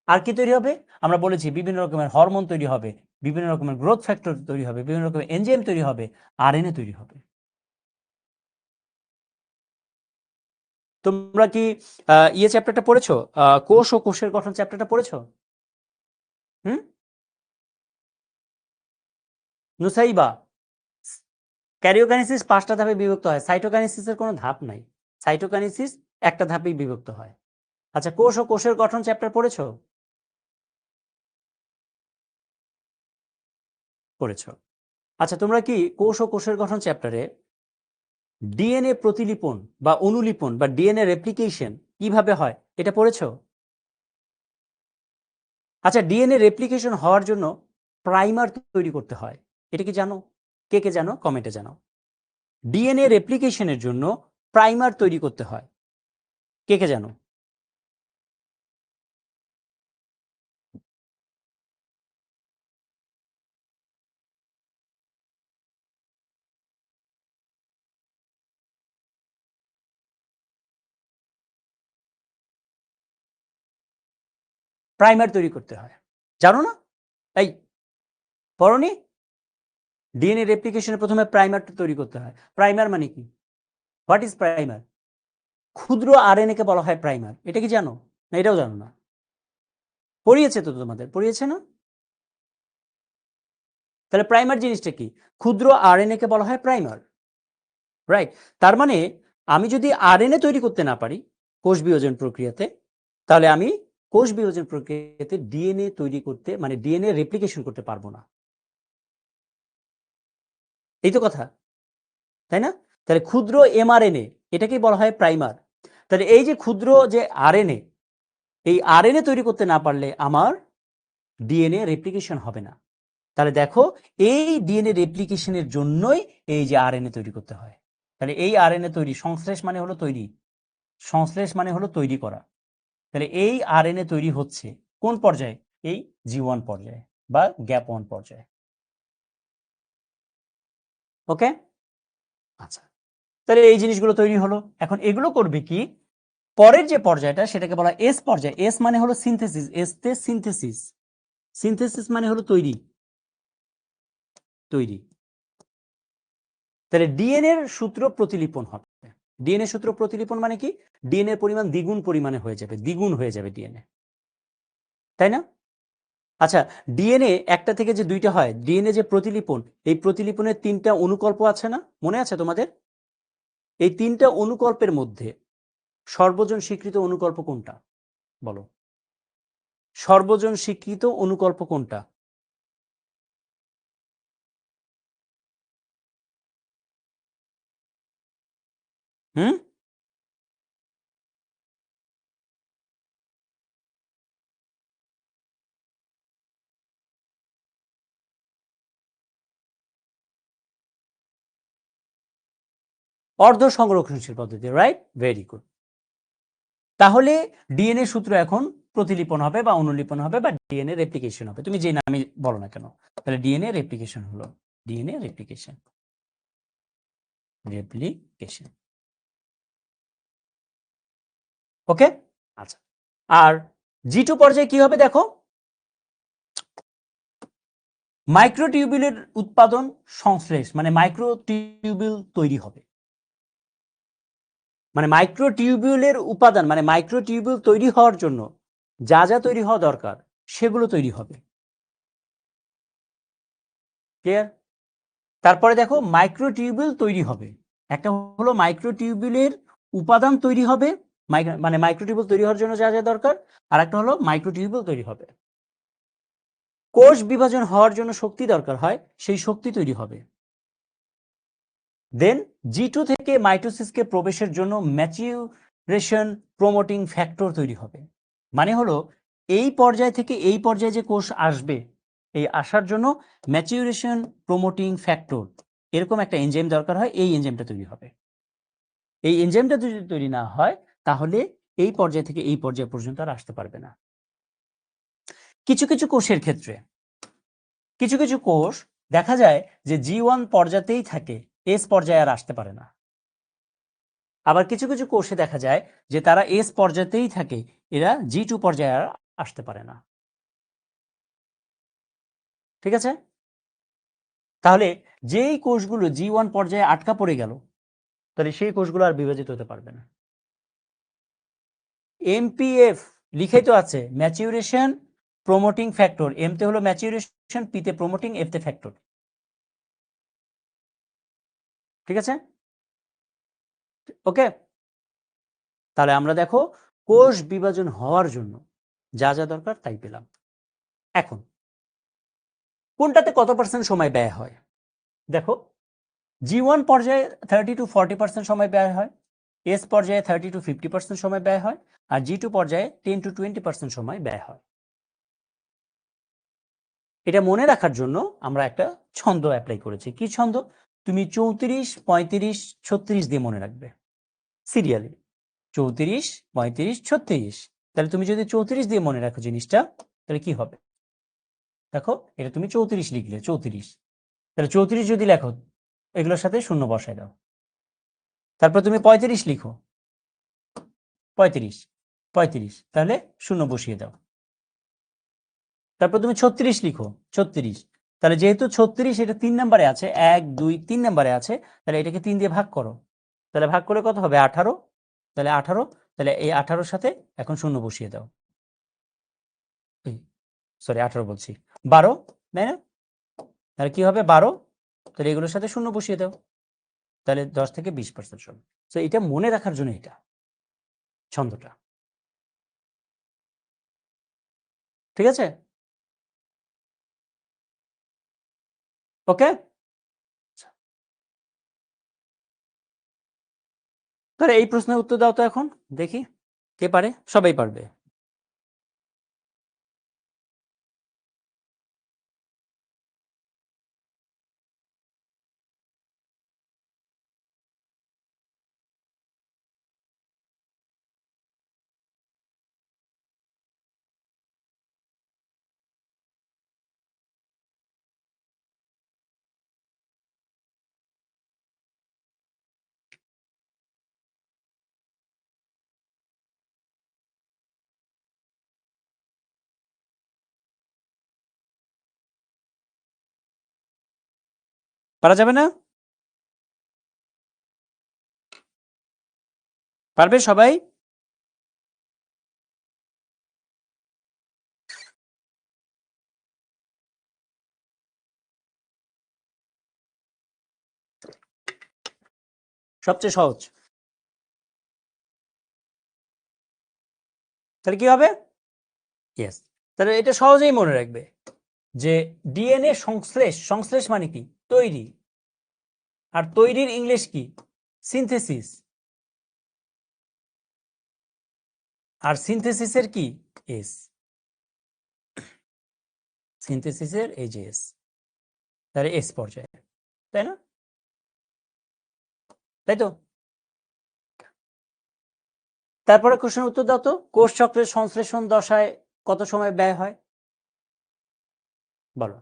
আর কি তৈরি হবে? আমরা বলেছি বিভিন্ন রকমের হরমোন তৈরি হবে, বিভিন্ন রকমের গ্রোথ ফ্যাক্টর তৈরি হবে, বিভিন্ন রকমের এনজাইম তৈরি হবে, আরএনএ তৈরি হবে। তোমরা কি ইয়ে চ্যাপ্টারটা পড়েছো? কোষ ও কোষের গঠন চ্যাপ্টারটা পড়েছো? হুম? নুসাইবা, ক্যারিওকাইনেসিস 5টা ধাপে বিভক্ত হয়, সাইটোকাইনেসিসের কোনো ধাপ নাই, সাইটোকাইনেসিস একটা ধাপেই বিভক্ত হয়। আচ্ছা, কোষ ও কোষের গঠন চ্যাপ্টার পড়েছো? পড়েছো। আচ্ছা, তোমরা কি কোষ ও কোষের গঠন চ্যাপ্টারে ডিএনএ প্রতিলিপন বা অনুলিপন বা ডিএনএ রেপ্লিকেশন কিভাবে হয় এটা পড়েছো? আচ্ছা, ডিএনএ রেপ্লিকেশন হওয়ার জন্য প্রাইমার তৈরি করতে হয়, এটা কি জানো? কে কে জানো কমেন্টে জানাও। ডিএনএ রেপ্লিকেশনের জন্য প্রাইমার তৈরি করতে হয়, কে কে জানো? প্রাইমার তৈরি করতে হয়, জানো না? এই পড়নি? ডিএনএ রেপ্লিকেশনের প্রথমে প্রাইমারটা তৈরি করতে হয়। প্রাইমার মানে কি? What is primer? ক্ষুদ্র আরএনএ কে বলা হয় প্রাইমার, এটা কি জানো? না এটাও জানো না? পড়িয়েছে তো, তোমাদের পড়িয়েছে না? তাহলে প্রাইমার জিনিসটা কি? ক্ষুদ্র আরএনএ কে বলা হয় প্রাইমার, রাইট? তার মানে আমি যদি আরএনএ তৈরি করতে না পারি কোষ বিভাজন প্রক্রিয়াতে, তাহলে আমি কোষ বিভাজন প্রক্রিয়াতে ডিএনএ তৈরি করতে মানে ডিএনএ রেপ্লিকেশন করতে পারবো না, এই তো কথা, তাই না? তাহলে ক্ষুদ্র এমআরএনএ এটাকেই বলা হয় প্রাইমার। তাহলে এই যে ক্ষুদ্র যে আরএনএ, এই আরএনএ তৈরি করতে না পারলে আমার ডিএনএ রেপ্লিকেশন হবে না। তাহলে দেখো, এই ডিএনএ রেপ্লিকেশনের জন্যই এই যে আরএনএ তৈরি করতে হয়। তাহলে এই আরএনএ তৈরি, সংশ্লেষ মানে হলো তৈরি, সংশ্লেষ মানে হলো তৈরি করা। তাহলে এই আরএনএ তৈরি হচ্ছে কোন পর্যায়ে? এই জি1 পর্যায়ে বা গ্যাপ 1 পর্যায়ে। ওকে, আচ্ছা, তাহলে এই জিনিসগুলো তৈরি হলো। এখন এগুলো করবে কি? পরের যে পর্যায়টা সেটাকে বলা এস পর্যায়। এস মানে হলো সিনথেসিস, এস তে সিনথেসিস, সিনথেসিস মানে হলো তৈরি, তৈরি। তাহলে ডিএনএ এর সূত্র প্রতিলিপন হবে। ডিএনএ সূত্র প্রতিলিপন মানে কি? ডিএনএ পরিমাণ দ্বিগুণ পরিমাণে হয়ে যাবে, দ্বিগুণ হয়ে যাবে ডিএনএ, তাই না? আচ্ছা, ডিএনএ একটা থেকে যে দুইটা হয়, ডিএনএ যে প্রতিলিপন, এই প্রতিলিপনের 3টা অনুকল্প আছে না, মনে আছে তোমাদের? এই 3টা অনুকল্পের মধ্যে সর্বজন স্বীকৃত অনুকল্প কোনটা বলো? সর্বজন স্বীকৃত অনুকল্প কোনটা? হুম? অর্ধ সংরক্ষণশীল পদ্ধতি, রাইট, ভেরি গুড। তাহলে ডিএনএ সূত্র এখন প্রতিলিপন হবে বা অনুলিপন হবে বা ডিএনএ রেপ্লিকেশন হবে, তুমি যে নামে বলো না কেন। তাহলে ডিএনএ রেপ্লিকেশন হলো, ডিএনএ রেপ্লিকেশন, রেপ্লিকেশন। ওকে, আচ্ছা। আর জি2 পর্যায়ে কি হবে দেখো? মাইক্রোটিউবিউলের উৎপাদন, সংশ্লেষ মানে মাইক্রোটিউবিউল তৈরি হবে। মানে মাইক্রোটিউবিউলের উপাদান মানে মাইক্রোটিউবিউল তৈরি হওয়ার জন্য যা যা তৈরি হওয়া দরকার সেগুলো তৈরি হবে, ক্লিয়ার? তারপরে দেখো মাইক্রোটিউবিউল তৈরি হবে। একটা হলো মাইক্রোটিউবিউলের উপাদান তৈরি হবে, মানে মাইক্রোটিউবিউল তৈরি হওয়ার জন্য যা যা দরকার, আর একটা হলো মাইক্রোটিউবিউল তৈরি হবে। কোষ বিভাজন হওয়ার জন্য শক্তি দরকার হয়, সেই শক্তি তৈরি হবে। দেন জি2 থেকে মাইটোসিসকে প্রবেশের জন্য ম্যাচিউরেশন প্রমোটিং ফ্যাক্টর তৈরি হবে। মানে হলো এই পর্যায় থেকে এই পর্যায়ে যে কোষ আসবে, এই আসার জন্য ম্যাচিউরেশন প্রমোটিং ফ্যাক্টর এরকম একটা এনজাইম দরকার হয়, এই এনজাইমটা তৈরি হবে। এই এনজাইমটা যদি তৈরি না হয় তাহলে এই পর্যায় থেকে এই পর্যায় পর্যন্ত আর আসতে পারবে না। কিছু কিছু কোষের ক্ষেত্রে, কিছু কিছু কোষ দেখা যায় যে জি1 পর্যায়েতেই থাকে, এস পর্যায়ে আর আসতে পারে না। আবার কিছু কিছু কোষে দেখা যায় যে তারা এস পর্যায়েতেই থাকে, এরা জি2 পর্যায়ে আর আসতে পারে না। ঠিক আছে? তাহলে যেই কোষগুলো জি1 পর্যায়ে আটকা পড়ে গেল, তাহলে সেই কোষগুলো আর বিভাজিত হতে পারবে না। এমপিএফ লিখেই তো আছে, ম্যাচিউরেশন প্রমোটিং ফ্যাক্টর। এম তে হলো ম্যাচিউরেশন, পি তে প্রমোটিং, এফ তে ফ্যাক্টর। ঠিক আছে, ওকে। তাহলে আমরা দেখো কোষ বিভাজন হওয়ার জন্য যা যা দরকার তাই পেলাম। এখন কোনটাতে কত পার্সেন্ট সময় ব্যয় হয়? দেখো, G1 পর্যায়ে 30 to 40% সময় ব্যয় হয়, এস পর্যায়ে 30 to 50% সময় ব্যয় হয়, আর G2 পর্যায়ে 10 to 20% সময় ব্যয় হয়। এটা মনে রাখার জন্য আমরা একটা ছন্দ অ্যাপ্লাই করেছি। কি ছন্দ? তুমি 34, 35, 36 দিয়ে মনে রাখবে সিরিয়ালি। 34, 35, 36। তাহলে তুমি যদি 34 দিয়ে মনে রাখো জিনিসটা, তাহলে কি হবে? দেখো, এটা তুমি 34 লিখলে, 34। তাহলে 34 যদি লেখো, এগুলোর সাথে শূন্য বসায় দাও। তারপর তুমি 35 লিখো, 35, 35, তাহলে শূন্য বসিয়ে দাও। তারপর তুমি 36 লিখো, 36, তাহলে যেহেতু 36 এটা 3 নম্বরে আছে, 1, 2, 3 নম্বরে আছে, তাহলে এটাকে 3 দিয়ে ভাগ করো। তাহলে ভাগ করলে কত হবে? 18। তাহলে 18, তাহলে এই 18-র সাথে এখন শূন্য বসিয়ে দাও। সরি, 18 বলছি, 12, তাই না? তাহলে কি হবে? 12। তাহলে এগুলোর সাথে শূন্য বসিয়ে দাও। তাহলে 10 থেকে 20% সময়। তো এটা মনে রাখার জন্য এটা ছন্দটা। ঠিক আছে, ওকে। তাহলে এই প্রশ্নের উত্তর দাও তো এখন, দেখি কে পারে। সবাই পারবে। পারা যাবে না? পারবে সবাই? সবচেয়ে সহজ। তাহলে কি হবে? ইয়েস। তাহলে এটা সহজেই মনে রাখবে যে ডিএনএ সংশ্লেষ, সংশ্লেষ মানে কি? তৈরি। আর তৈরির ইংলিশ কি? সিনথেসিস। আর সিনথেসিসের কি? এস। সিনথেসিসের এই যে এস, তাহলে এস পর্যায়ে, তাই না? তাই তো। তারপরে কোশ্চেন উত্তর দাও তো, কোষ চক্রের সংশ্লেষণ দশায় কত সময় ব্যয় হয়? বলো।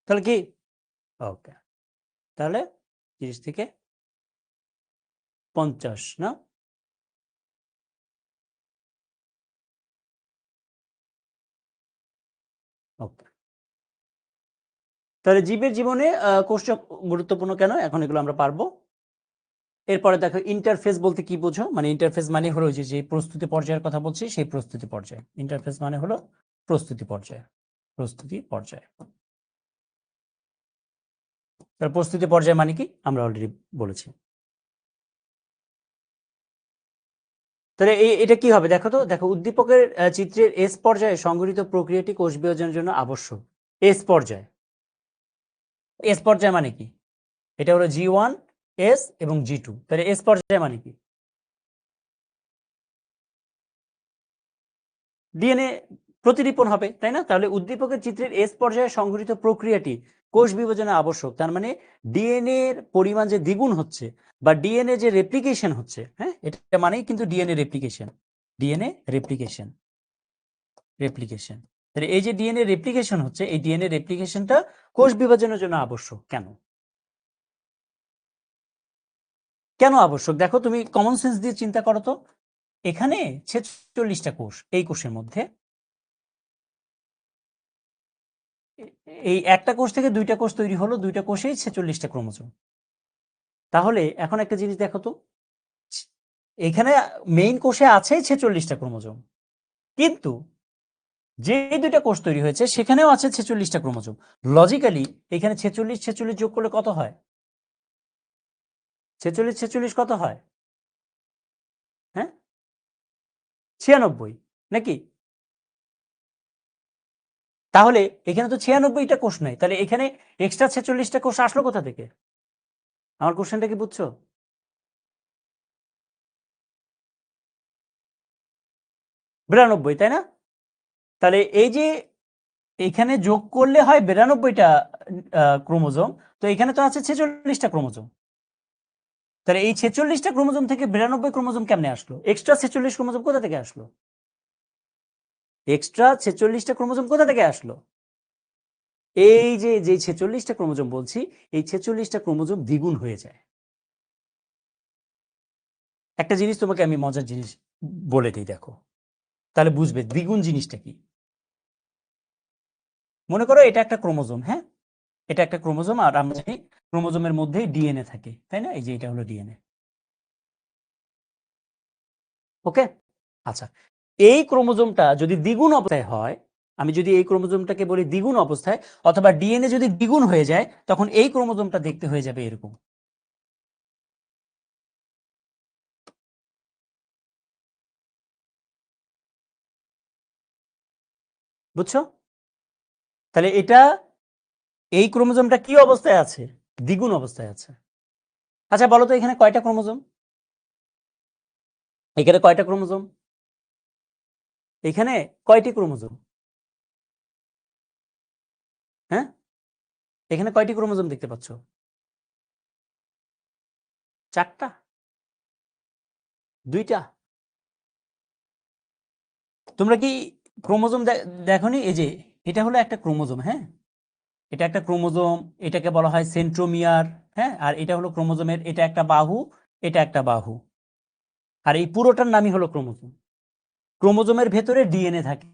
তাহলে কি? ওকে, তাহলে 30 থেকে 50 না? ওকে। তাহলে জীবের জীবনে কোষচক্র গুরুত্বপূর্ণ কেন, এখন এগুলো আমরা পারবো। এরপরে দেখো, ইন্টারফেস বলতে কি বোঝো? মানে ইন্টারফেস মানে হলো যে প্রস্তুতি পর্যায়ের কথা বলছি, সেই প্রস্তুতি পর্যায়। ইন্টারফেস মানে হলো প্রস্তুতি পর্যায়, প্রস্তুতি পর্যায়। তার প্রস্তুতি পর্যায় মানে কি আমরা অলরেডি বলেছি। তাহলে এটা কি হবে দেখো তো, দেখো উদ্দীপকের চিত্রের এস পর্যায়ে সংঘটিত প্রক্রিয়াটি কোষ বিভাজনের জন্য আবশ্যক। এস পর্যায়ে, এস পর্যায়ে মানে কি? এটা হলো G1 এস এবং G2, তাহলে এস পর্যায়ে মানে কি? ডিএনএ প্রতিলিপন হবে, তাই না? তাহলে উদ্দীপকের চিত্রের এস পর্যায়ে সংঘটিত প্রক্রিয়াটি কোষ বিভাজনে আবশ্যক, তার মানে ডিএনএ এর পরিমাণ যে দ্বিগুণ হচ্ছে বা ডিএনএ যে রেপ্লিকেশন হচ্ছে, হ্যাঁ, এটা মানেই কিন্তু DNA replication, DNA replication, replication. তাহলে এই যে ডিএনএ রেপ্লিকেশন হচ্ছে, এই ডিএনএ রেপ্লিকেশনটা কোষ বিভাজনের জন্য আবশ্যক। কেন কেন আবশ্যক? দেখো তুমি কমন সেন্স দিয়ে চিন্তা করো তো, এখানে 46টা কোষ, এই কোষের মধ্যে এই একটা কোষ থেকে দুইটা কোষ তৈরি হলো, দুইটা কোষেই 46টা ক্রোমোজোম। তাহলে এখন একটা জিনিস দেখো তো, এখানে মেইন কোষে আছে 46টা ক্রোমোজোম, কিন্তু যে দুইটা কোষ তৈরি হয়েছে সেখানেও আছে 46টা ক্রোমোজোম। লজিক্যালি এখানে 46 46 যোগ করলে কত হয়? 46 46 কত হয়? হ্যাঁ, 96 নাকি? তাহলে এখানে তো 96টা কোষ নাই, তাহলে এখানে এক্সট্রা 46টা কোষ আসলো কোথা থেকে? আমার কোশ্চেনটা কি বুঝছো? 92, তাই না? তাহলে এই যে এখানে যোগ করলে হয় 92টা ক্রোমোজোম, তো এখানে তো আছে 46টা ক্রোমোজোম। তাহলে এই 46টা ক্রোমোজোম থেকে 92 ক্রোমোজোম কেমনে আসলো? এক্সট্রা 46 ক্রোমোজোম কোথা থেকে আসলো? এক্সট্রা 46টা ক্রোমোজোম কোথা থেকে আসলো? এই যে 46টা ক্রোমোজোম বলছি, এই 46টা ক্রোমোজোম দ্বিগুণ হয়ে যায়। একটা জিনিস তোমাকে আমি মজার জিনিস বলে দিই, দেখো তাহলে বুঝবে দ্বিগুণ জিনিসটা কি। মনে করো এটা একটা ক্রোমোজোম, হ্যাঁ, এটা একটা ক্রোমোজোম, আর আমরা জানি ক্রোমোজোমের মধ্যেই ডিএনএ থাকে, তাই না? এই যে এটা হলো ডিএনএ। ওকে, আচ্ছা, এই ক্রোমোজোমটা যদি দ্বিগুণ অবস্থায় হয়, আমি যদি এই ক্রোমোজোমটাকে বলি দ্বিগুণ অবস্থায়, অথবা ডিএনএ যদি দ্বিগুণ হয়ে যায়, তখন এই ক্রোমোজোমটা দেখতে হয়ে যাবে এরকম। বুঝছো? তাহলে এটা, এই ক্রোমোজোমটা কি অবস্থায় আছে? দ্বিগুণ অবস্থায় আছে। আচ্ছা বলো তো, এখানে কয়টা ক্রোমোজোম? এখানে কয়টা ক্রোমোজোম? এখানে কয়টি ক্রোমোজোম? হ্যাঁ, এখানে কয়টি ক্রোমোজোম দেখতে পাচ্ছ? 4টা? 2টা? তোমরা কি ক্রোমোজোম দেখোনি? এই যে এটা হলো একটা ক্রোমোজোম, হ্যাঁ, এটা একটা ক্রোমোজোম, এটাকে বলা হয় সেন্ট্রোমিয়ার, হ্যাঁ, আর এটা হলো ক্রোমোজোমের, এটা একটা বাহু, এটা একটা বাহু, আর এই পুরোটার নামই হলো ক্রোমোজোম। ক্রোমোজোমের ভেতরে ডিএনএ থাকে,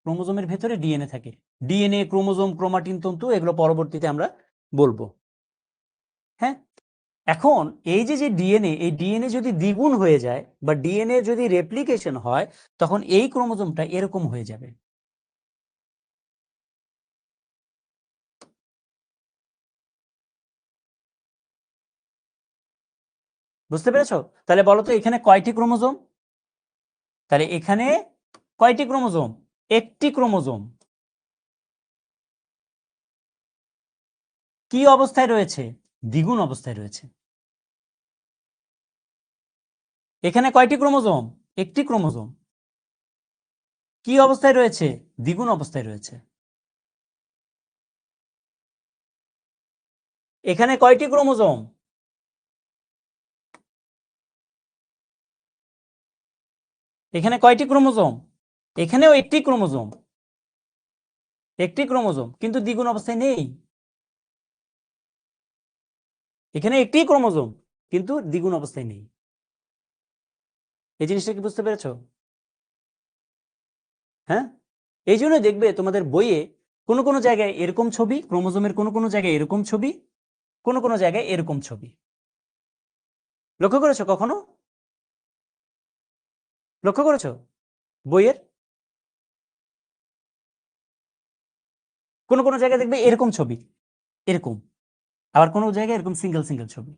ক্রোমোজোমের ভেতরে ডিএনএ থাকে। ডিএনএ, ক্রোমোজোম, ক্রোমাটিন তন্তু, এগুলো পরবর্তীতে আমরা বলবো। হ্যাঁ, এখন এই যে ডিএনএ, এই ডিএনএ যদি দ্বিগুণ হয়ে যায় বা ডিএনএ যদি রেপ্লিকেশন হয়, তখন এই ক্রোমোজোমটা এরকম হয়ে যাবে। বুঝতে পেরেছো? তাহলে বলো তো এখানে কয়টি ক্রোমোজোম? তাহলে এখানে কয়টি ক্রোমোজোম? একটি ক্রোমোজোম। কি অবস্থায় রয়েছে? দ্বিগুণ অবস্থায় রয়েছে। এখানে কয়টি ক্রোমোজোম? একটি ক্রোমোজোম। কি অবস্থায় রয়েছে? দ্বিগুণ অবস্থায় রয়েছে। এখানে কয়টি ক্রোমোজোম? এখানে কয়টি ক্রোমোজোম? এখানেও একটি ক্রোমোজোম, একটি ক্রোমোজোম, কিন্তু দ্বিগুণ অবস্থায় নেই। এখানে একটি ক্রোমোজোম, কিন্তু দ্বিগুণ অবস্থায় নেই। এই জিনিসটা কি বুঝতে পেরেছো? হ্যাঁ, এই জন্য দেখবে তোমাদের বইয়ে কোনো কোনো জায়গায় এরকম ছবি, ক্রোমোজোমের কোনো কোনো জায়গায় এরকম ছবি, কোনো কোনো জায়গায় এরকম ছবি। লক্ষ্য করেছো কখনো? লক্ষ্য করেছো বইয়ের কোনো কোনো জায়গায় দেখবে এরকম ছবি, এরকম, আবার কোনো জায়গায় এরকম সিঙ্গেল সিঙ্গেল ছবি।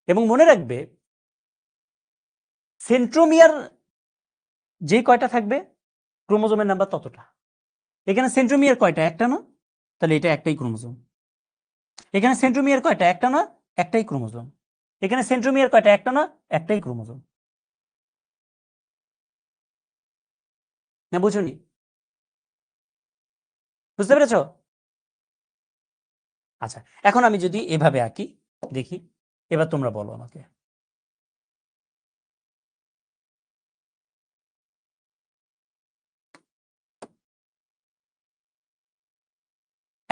এবং মনে রাখবে সেন্ট্রোমিয়ার যে কয়টা থাকবে ক্রোমোজোমের নাম্বার ততটা। এখানে সেন্ট্রোমিয়ার কয়টা? একটা না, তাহলে এটা একটাই ক্রোমোজোম। এখানে সেন্ট্রোমিয়ার কয়টা? একটা না, একটাই ক্রোমোজোম। এখানে সেন্ট্রোমিয়ার কয়টা? একটা না, একটাই ক্রোমোজোম। না বুঝুনি? বুঝতে পেরেছ? আচ্ছা, এখন আমি যদি এভাবে আঁকি দেখি, এবার তোমরা বলো আমাকে।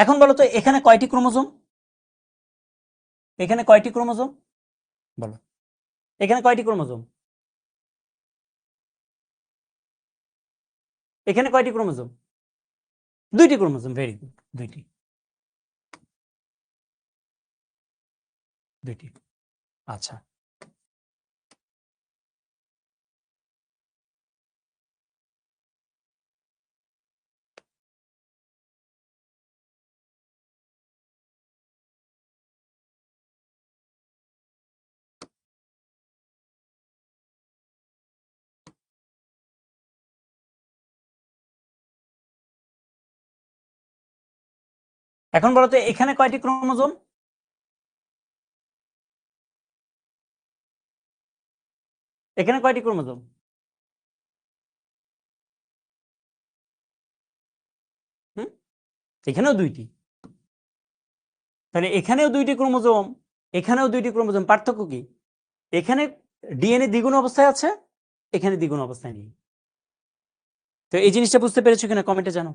এখন বলো তো এখানে কয়টি ক্রোমোজোম? এখানে কয়টি ক্রোমোজোম বলো? এখানে কয়টি ক্রোমোজোম? এখানে কয়টি ক্রোমোজোম? দুইটি ক্রোমোজোম। ভেরি গুড, দুইটি। দুইটি। আচ্ছা, এখন বলো তো এখানে কয়টি ক্রোমোজোম? এখানে কয়টি ক্রোমোজোম? হুম, এখানেও দুইটি। তাহলে এখানেও দুইটি ক্রোমোজোম, এখানেও দুইটি ক্রোমোজোম। পার্থক্য কি? এখানে ডিএনএ দ্বিগুণ অবস্থায় আছে, এখানে দ্বিগুণ অবস্থায় নেই। তো এই জিনিসটা বুঝতে পেরেছো কিনা কমেন্টে জানো।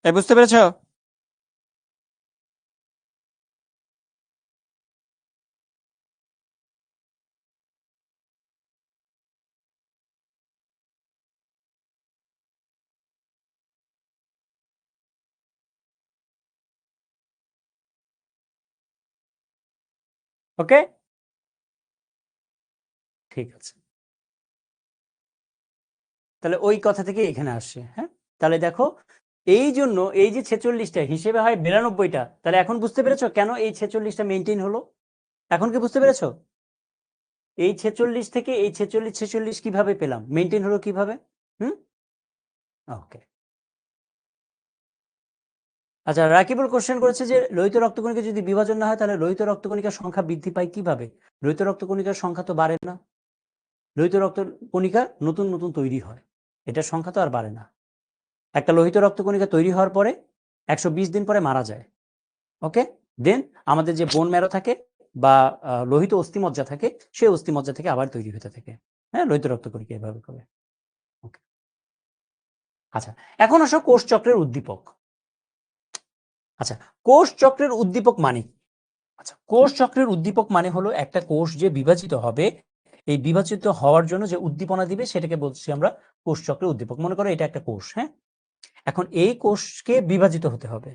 বুঝতে পেরেছো? ওকে, ঠিক আছে। তাহলে ওই কথা থেকে এখানে আসছে। হ্যাঁ, তাহলে দেখো এই জন্য এই যে 46টা হিসেবে হয় 92টা। তাহলে এখন বুঝতে পেরেছো কেন এই 46টা মেনটেন হলো? এখন কি বুঝতে পেরেছো? এই 46 থেকে এই 46 কিভাবে পেলাম, মেনটেন হলো কিভাবে? হুম, ওকে। আচ্ছা, রাকিবুল কোশ্চেন করেছে যে লোহিত রক্তকণিকা যদি বিভাজন না হয় তাহলে লোহিত রক্তকণিকার সংখ্যা বৃদ্ধি পায় কিভাবে? লোহিত রক্তকণিকার সংখ্যা তো বাড়ে না। লোহিত রক্তকণিকা নতুন নতুন তৈরি হয়, এটার সংখ্যা তো আর বাড়ে না। একটা লোহিত রক্তকণিকা তৈরি হওয়ার পরে 120 দিন পরে মারা যায়। ওকে, দেন আমাদের যে বোন ম্যারো থাকে বা লোহিত অস্থিমজ্জা থাকে, সেই অস্থিমজ্জা থেকে আবার তৈরি হতে থাকে। হ্যাঁ, লোহিত রক্তকণিকা এভাবে করে। ওকে, আচ্ছা, এখন আসো কোষ চক্রের উদ্দীপক। আচ্ছা, কোষ চক্রের উদ্দীপক মানে কি? আচ্ছা, কোষ চক্রের উদ্দীপক মানে হলো একটা কোষ যে বিভাজিত হবে, এই বিভাজিত হওয়ার জন্য যে উদ্দীপনা দিবে সেটাকে বলছি আমরা কোষ চক্রের উদ্দীপক। মনে করো এটা একটা কোষ। হ্যাঁ, এখন এই কোষকে বিভাজিত হতে হবে,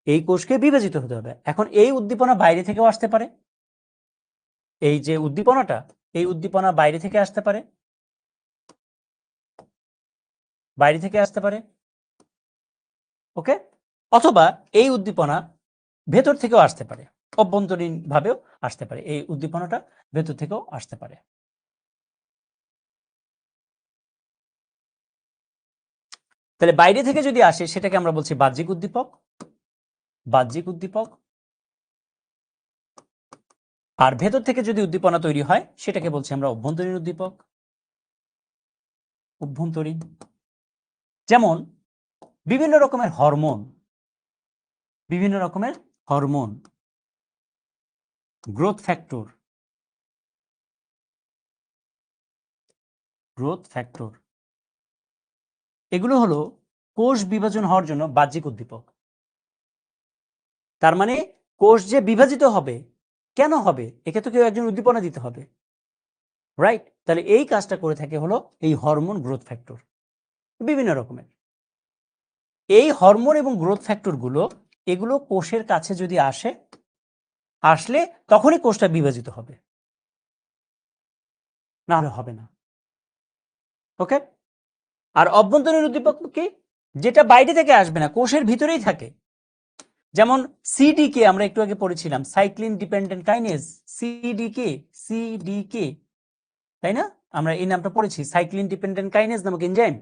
এই কোষকে বিভাজিত হতে হবে। এখন এই উদ্দীপনা বাইরে থেকেও আসতে পারে। এই যে উদ্দীপনাটা, এই উদ্দীপনা বাইরে থেকে আসতে পারে, বাইরে থেকে আসতে পারে। ওকে, অথবা এই উদ্দীপনা ভেতর থেকেও আসতে পারে, অভ্যন্তরীণ ভাবেও আসতে পারে। এই উদ্দীপনাটা ভেতর থেকেও আসতে পারে। তাহলে বাইরে থেকে যদি আসে সেটাকে আমরা বলছি বাহ্যিক উদ্দীপক। বাহ্যিক উদ্দীপক। আর ভেতর থেকে যদি উদ্দীপনা তৈরি হয় সেটাকে বলছি আমরা অভ্যন্তরীণ উদ্দীপক। অভ্যন্তরীণ। যেমন বিভিন্ন রকমের হরমোন, বিভিন্ন রকমের hormone, growth factor, growth factor, এগুলো হলো কোষ বিভাজন হওয়ার জন্য বাহ্যিক উদ্দীপক। তার মানে কোষ যে বিভাজিত হবে কেন হবে? একে তো কেউ একজন উদ্দীপনা দিতে হবে, রাইট? তাহলে এই কাজটা করে থাকে হলো এই হরমোন গ্রোথ ফ্যাক্টর, বিভিন্ন রকমের। এই হরমোন এবং গ্রোথ ফ্যাক্টরগুলো এগুলো কোষের কাছে যদি আসলে তখনই কোষটা বিভাজিত হবে, না হলে হবে না। ওকে? আর অভ্যন্তরীণ উদ্দীপক কি? যেটা বাইরে থেকে আসবে না, কোষের ভিতরেই থাকে। যেমন সিডিকে আমরা একটু আগে পড়েছিলাম, সাইক্লিন ডিপেন্ডেন্ট কাইনেজ, সিডিকে, তাই না? আমরা এই নামটা পড়েছি, সাইক্লিন ডিপেন্ডেন্ট কাইনেজ নামক এনজাইম।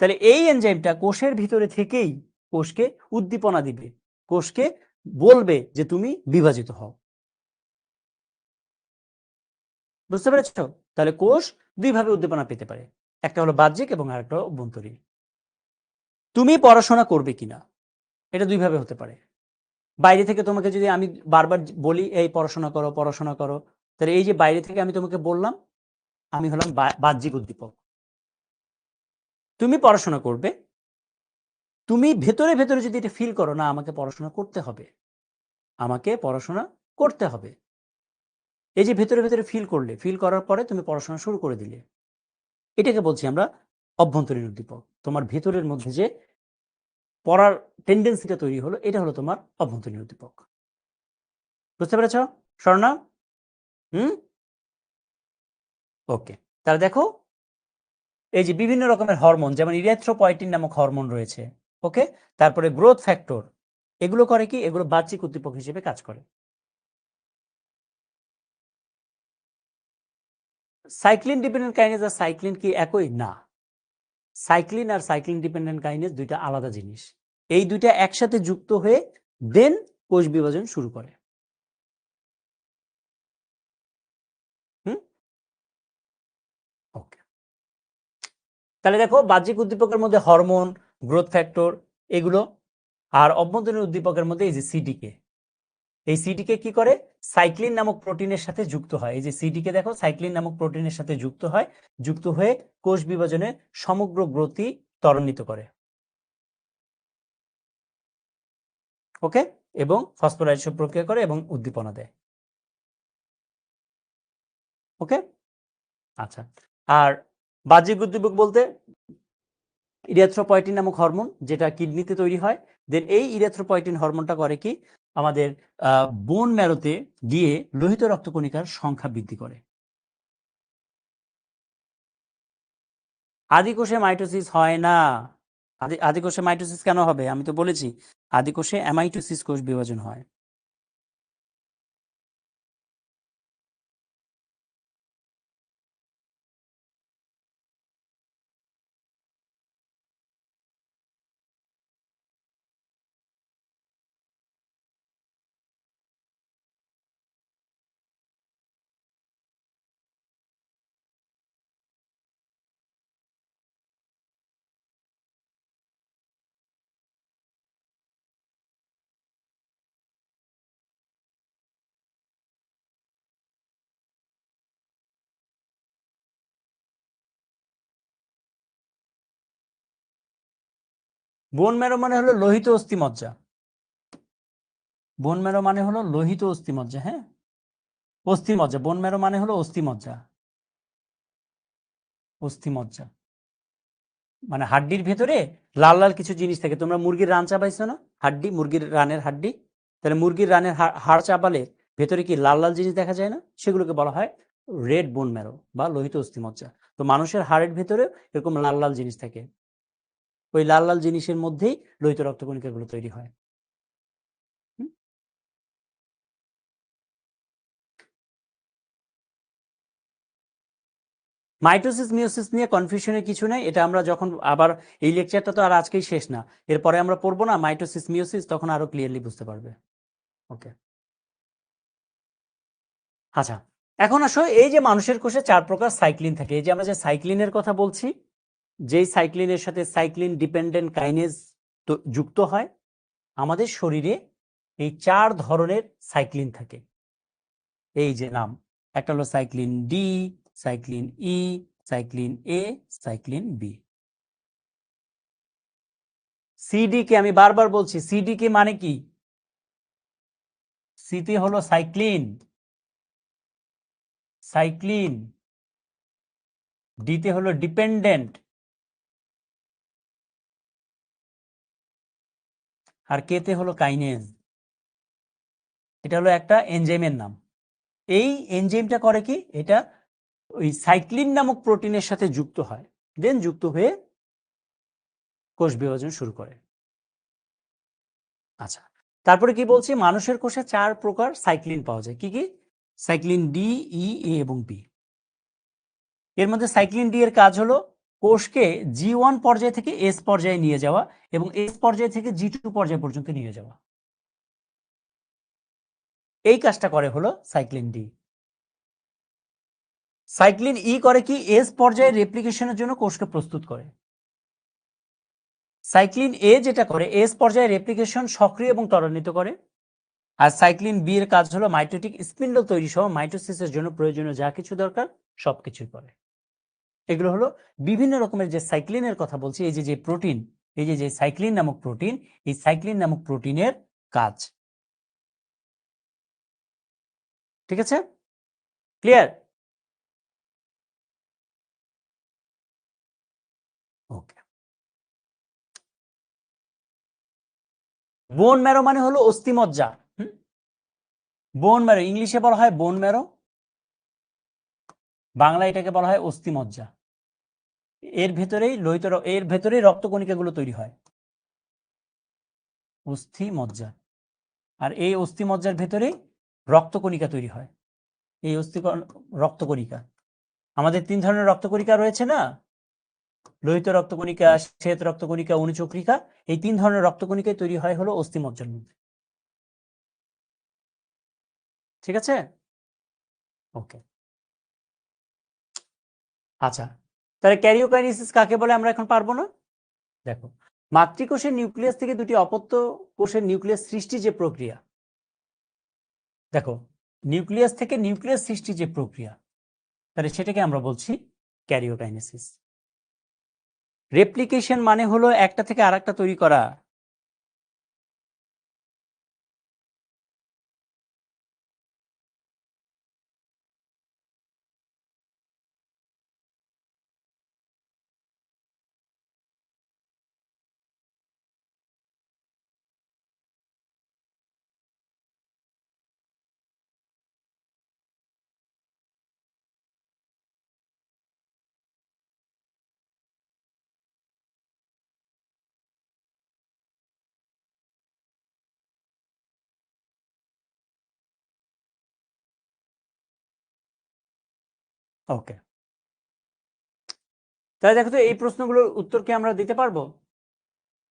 তাহলে এই এনজাইমটা কোষের ভিতরে থেকেই কোষকে উদ্দীপনা দিবে, কোষকে বলবে যে তুমি বিভাজিত হও। বুঝতে পেরেছ? তাহলে কোষ দুইভাবে উদ্দীপনা পেতে পারে, একটা হলো বাহ্যিক এবং আরেকটা অভ্যন্তরীণ। তুমি পড়াশোনা করবে কিনা এটা দুইভাবে হতে পারে। বাইরে থেকে তোমাকে যদি আমি বারবার বলি এই পড়াশোনা করো পড়াশোনা করো, তাহলে এই যে বাইরে থেকে আমি তোমাকে বললাম, আমি হলাম বাহ্যিক উদ্দীপক। তুমি পড়াশোনা করবে, তুমি ভেতরে ভেতরে যদি এটা ফিল করো না আমাকে পড়াশোনা করতে হবে, আমাকে পড়াশোনা করতে হবে, এই যে ভেতরে ভেতরে ফিল করলে, ফিল করার পরে তুমি পড়াশোনা শুরু করে দিলে, এটাকে বলছি আমরা অভ্যন্তরীণ উদ্দীপক। তোমার ভেতরের মধ্যে যে পড়ার টেন্ডেন্সিটা তৈরি হলো, এটা হলো তোমার অভ্যন্তরীণ উদ্দীপক। বুঝতে পেরেছ স্বর্ণা? ওকে, তাহলে দেখো এই যে বিভিন্ন রকমের হরমোন, যেমন ইরিথ্রোপয়েটিন নামক হরমোন রয়েছে, ওকে, তারপরে গ্রোথ ফ্যাক্টর, এগুলো করে কি? এগুলো বাহ্যিক উদ্দীপক হিসেবে কাজ করে। সাইক্লিন ডিপেন্ডেন্ট কাইনেজ আর সাইক্লিন কি একই? না, সাইক্লিন আর সাইক্লিন ডিপেন্ডেন্ট কাইনেজ দুইটা আলাদা জিনিস। এই দুইটা একসাথে যুক্ত হয়ে দেন কোষ বিভাজন শুরু করে। হুম, ওকে। তাহলে দেখো বাহ্যিক উদ্দীপকের মধ্যে হরমোন, গ্রোথ ফ্যাক্টর এগুলো, আর অভ্যন্তরীণ উদ্দীপকের মধ্যে এই যে সিডিকে, এই সিডিকে কি করে? সাইক্লিন নামক প্রোটিনের সাথে যুক্ত হয়। এই যে সিডিকে দেখো সাইক্লিন নামক প্রোটিনের সাথে যুক্ত হয়, যুক্ত হয়ে কোষ বিভাজনের সমগ্র গতি ত্বরান্বিত করে। ওকে, এবং ফসফোরাইলেশন প্রক্রিয়া করে এবং উদ্দীপনা দেয়। ওকে, আচ্ছা। আর বাহ্যিক উদ্দীপক বলতে ইরিথ্রোপয়েটিন নামক হরমোন, যেটা কিডনিতে তৈরি হয়। দেন এই ইরিথ্রোপয়েটিন হরমোনটা করে কি? আমাদের বোন ম্যারোতে গিয়ে লোহিত রক্তকণিকার সংখ্যা বৃদ্ধি করে। আদিকোষে মাইটোসিস হয় না। আদিকোষে মাইটোসিস কেন হবে? আমি তো বলেছি আদিকোষে অ্যামাইটোসিস কোষ বিভাজন হয়। বোন ম্যারো মানে হলো লোহিত অস্থিমজ্জা। বোন ম্যারো মানে হলো লোহিত অস্থিমজ্জা। হ্যাঁ, অস্থিমজ্জা, বোন ম্যারো মানে হলো অস্থিমজ্জা। অস্থিমজ্জা মানে হাড্ডির ভেতরে লাল লাল কিছু জিনিস থাকে। তোমরা মুরগির রান চাবাইছো না? হাড্ডি, মুরগির রানের হাড্ডি। তাহলে মুরগির রানের হাড় চাবালে ভেতরে কি লাল লাল জিনিস দেখা যায় না? সেগুলোকে বলা হয় রেড বোন ম্যারো বা লোহিত অস্থিমজ্জা। তো মানুষের হাড়ের ভেতরে এরকম লাল লাল জিনিস থাকে, ওই লাল লাল জিনিসের মধ্যেই লোহিত রক্তকণিকাগুলো তৈরি হয়। হুম? মাইটোসিস মিওসিস নিয়ে কনফিউশনের কিছু নেই। এটা আমরা যখন আবার, এই লেকচারটা তো আর আজকেই শেষ না, এরপরে আমরা পড়বো না মাইটোসিস মিওসিস, তখন আরো ক্লিয়ারলি বুঝতে পারবে। ওকে, আচ্ছা। এখন আসো এই যে মানুষের কোষে 4 প্রকার সাইক্লিন থাকে। এই যে আমরা যে সাইক্লিনের কথা বলছি, যেই সাইক্লিনের সাথে সাইক্লিন ডিপেন্ডেন্ট কাইনেজ যুক্ত হয়, আমাদের শরীরে এই 4 ধরনের সাইক্লিন থাকে। এই যে নাম, একটা হলো সাইক্লিন ডি, সাইক্লিন ই, সাইক্লিন এ, সাইক্লিন বি। সিডি কে আমি বারবার বলছি, সিডি কে মানে কি? সিতে হলো সাইক্লিন, সাইক্লিন। ডিতে হলো ডিপেন্ডেন্ট, আর কেতে হলো কাইনেজ। এটা হলো একটা এনজাইমের নাম। এই এনজাইমটা করে কি, এটা ওই সাইক্লিন নামক প্রোটিনের সাথে যুক্ত হয়, দেন যুক্ত হয়ে কোষ বিভাজন শুরু করে। আচ্ছা, তারপরে কি বলছি, মানুষের কোষে 4 প্রকার সাইক্লিন পাওয়া যায়। কি কি? সাইক্লিন ডি, ই, এ এবং বি। এর মধ্যে সাইক্লিন ডি এর কাজ হলো কোষকে G1 পর্যায় থেকে এস পর্যায়ে নিয়ে যাওয়া এবং এস পর্যায় থেকে G2 পর্যায় পর্যন্ত নিয়ে যাওয়া। এই কাজটা করে হলো সাইক্লিন ডি। সাইক্লিন ই করে কি, এস পর্যায়ে রেপ্লিকেশনের জন্য কোষকে প্রস্তুত করে। সাইক্লিন এ যেটা করে, এস পর্যায়ে রেপ্লিকেশন সক্রিয় এবং ত্বরান্বিত করে। আর সাইক্লিন বি এর কাজ হলো মাইটোটিক স্পিন্ডল তৈরি সহ মাইটোসিসের জন্য প্রয়োজনীয় যা কিছু দরকার সবকিছুই করে। এগুলো হলো বিভিন্ন রকমের যে সাইক্লিনের কথা বলছি, এই যে প্রোটিন, এই যে সাইক্লিন নামক প্রোটিন, এই সাইক্লিন নামক প্রোটিনের কাজ। ঠিক আছে, ক্লিয়ার? ওকে। বোন ম্যারো মানে হলো অস্থিমজ্জা। বোন ম্যারো ইংলিশে বলা হয় বোন ম্যারো, বাংলা এটাকে বলা হয় অস্থিমজ্জা। এর ভেতরেই এর ভেতরেই রক্তকণিকাগুলো তৈরি হয়, অস্থিমজ্জা। আর এই অস্থিমজ্জার ভেতরেই রক্তকণিকা তৈরি হয়। এই রক্তকণিকা, আমাদের 3 ধরনের রক্তকণিকা রয়েছে না, লোহিত রক্তকণিকা, শ্বেত রক্তকণিকা, অনুচক্রিকা। এই 3 ধরনের রক্তকণিকায় তৈরি হয় হলো অস্থিমজ্জার মধ্যে। ঠিক আছে, ওকে। আচ্ছা, তাহলে ক্যারিওকাইনেসিস কাকে বলে আমরা এখন পারবো না। দেখো, মাতৃকোষের নিউক্লিয়াস থেকে দুটি অপত্য কোষের নিউক্লিয়াস সৃষ্টি যে প্রক্রিয়া, দেখো নিউক্লিয়াস থেকে নিউক্লিয়াস সৃষ্টি যে প্রক্রিয়া, তাহলে সেটাকে আমরা বলছি ক্যারিওকাইনেসিস। রেপ্লিকেশন মানে হলো একটা থেকে আরেকটা তৈরি করা। ওকে, তাহলে দেখো তো এই প্রশ্নগুলোর উত্তর কি আমরা দিতে পারবো?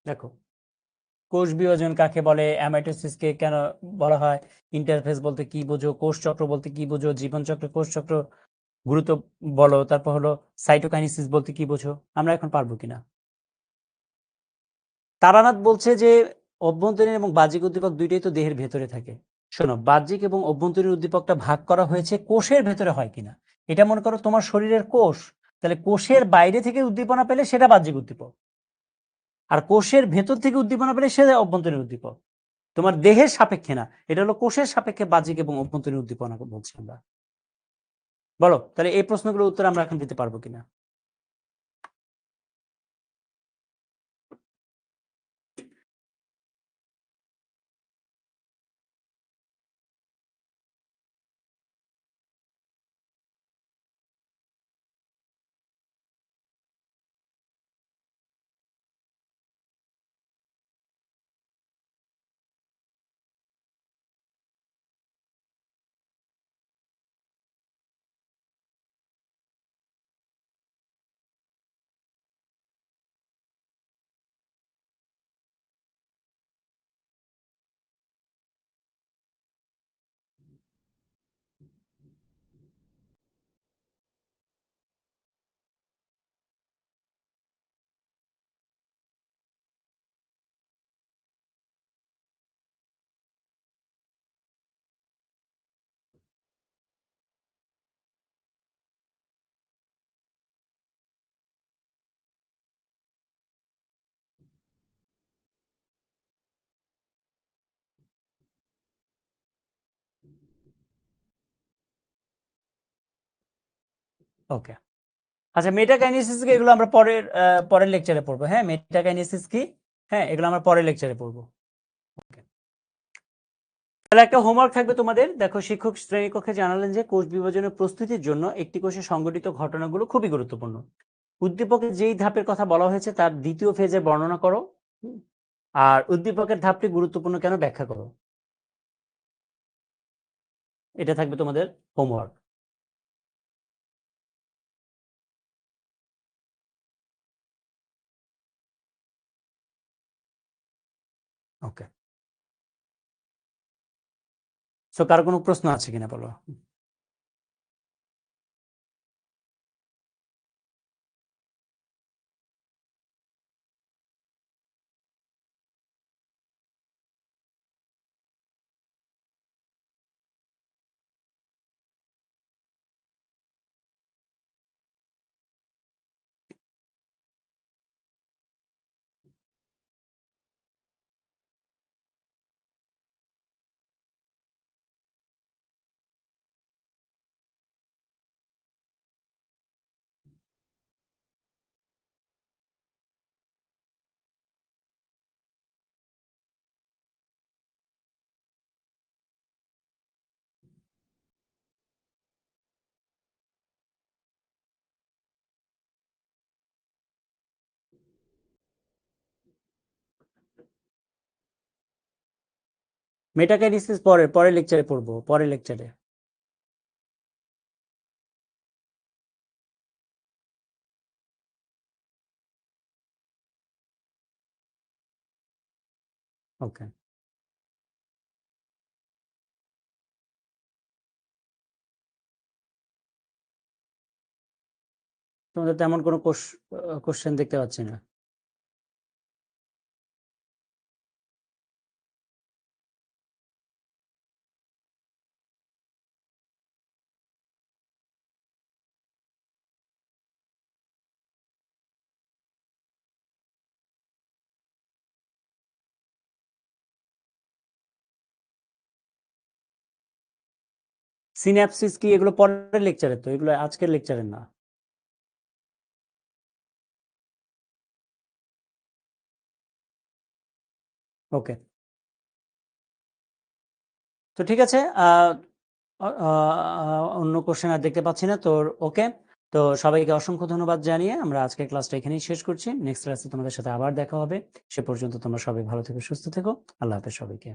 দেখো, কোষ বিভাজন কাকে বলে, অ্যামাইটোসিসকে কেন বলা হয়, ইন্টারফেস বলতে কি বোঝো, কোষ চক্র বলতে কি বোঝো, জীবন চক্র, কোষ চক্র গুরুত্ব বলো, তারপর হলো সাইটোকাইনেসিস বলতে কি বোঝো, আমরা এখন পারবো কিনা। তারানাথ বলছে যে অভ্যন্তরীণ এবং বাহ্যিক উদ্দীপক দুইটাই তো দেহের ভেতরে থাকে। শোনো, বাহ্যিক এবং অভ্যন্তরীণ উদ্দীপকটা ভাগ করা হয়েছে কোষের ভেতরে হয় কিনা। এটা মনে করো তোমার শরীরের কোষ, তাহলে কোষের বাইরে থেকে উদ্দীপনা পেলে সেটা বাহ্যিক উদ্দীপক, আর কোষের ভেতর থেকে উদ্দীপনা পেলে সেটা অভ্যন্তরীণ উদ্দীপক। তোমার দেহের সাপেক্ষে না, এটা হলো কোষের সাপেক্ষে বাহ্যিক এবং অভ্যন্তরীণ উদ্দীপনা বলছি আমরা। বলো, তাহলে এই প্রশ্নগুলোর উত্তর আমরা এখন দিতে পারবো কিনা। ওকে। আচ্ছা, মেটাকাইনেসিস কি, এগুলো আমরা পরের লেকচারে পড়বো। হ্যাঁ, মেটাকাইনেসিস কি, হ্যাঁ, এগুলো আমরা পরের লেকচারে পড়বো। তাহলে একটা হোমওয়ার্ক থাকবে তোমাদের। দেখো, শিক্ষক শ্রেণীকক্ষে জানালেন যে কোষ বিভাজনের প্রস্তুতির জন্য একটি কোষে সংঘটিত ঘটনাগুলো খুবই গুরুত্বপূর্ণ। উদ্দীপকের যেই ধাপের কথা বলা হয়েছে তার দ্বিতীয় ফেজে বর্ণনা করো, আর উদ্দীপকের ধাপটি গুরুত্বপূর্ণ কেন ব্যাখ্যা করো। এটা থাকবে তোমাদের হোমওয়ার্ক। ওকে, সো কার কোনো প্রশ্ন আছে কিনা বলো। মেটাকাইনেসিস পরের লেকচারে পড়বো, পরের লেকচারে। ওকে, তোমাদের তেমন কোনো কোশ্চেন দেখতে পাচ্ছি না। সিন্যাপসিস কি, এগুলো পরের লেকচারে, তো এগুলো আজকের লেকচারের না। ওকে, তো ঠিক আছে। অন্য কোশ্চেন আর দেখতে পাচ্ছি না তো। ওকে, তো সবাইকে অসংখ্য ধন্যবাদ জানিয়ে আমরা আজকের ক্লাসটা এখানেই শেষ করছি। নেক্সট ক্লাসে তোমাদের সাথে আবার দেখা হবে। সে পর্যন্ত তোমরা সবাই ভালো থেকো, সুস্থ থেকো। আল্লাহ হাফেজ সবাইকে।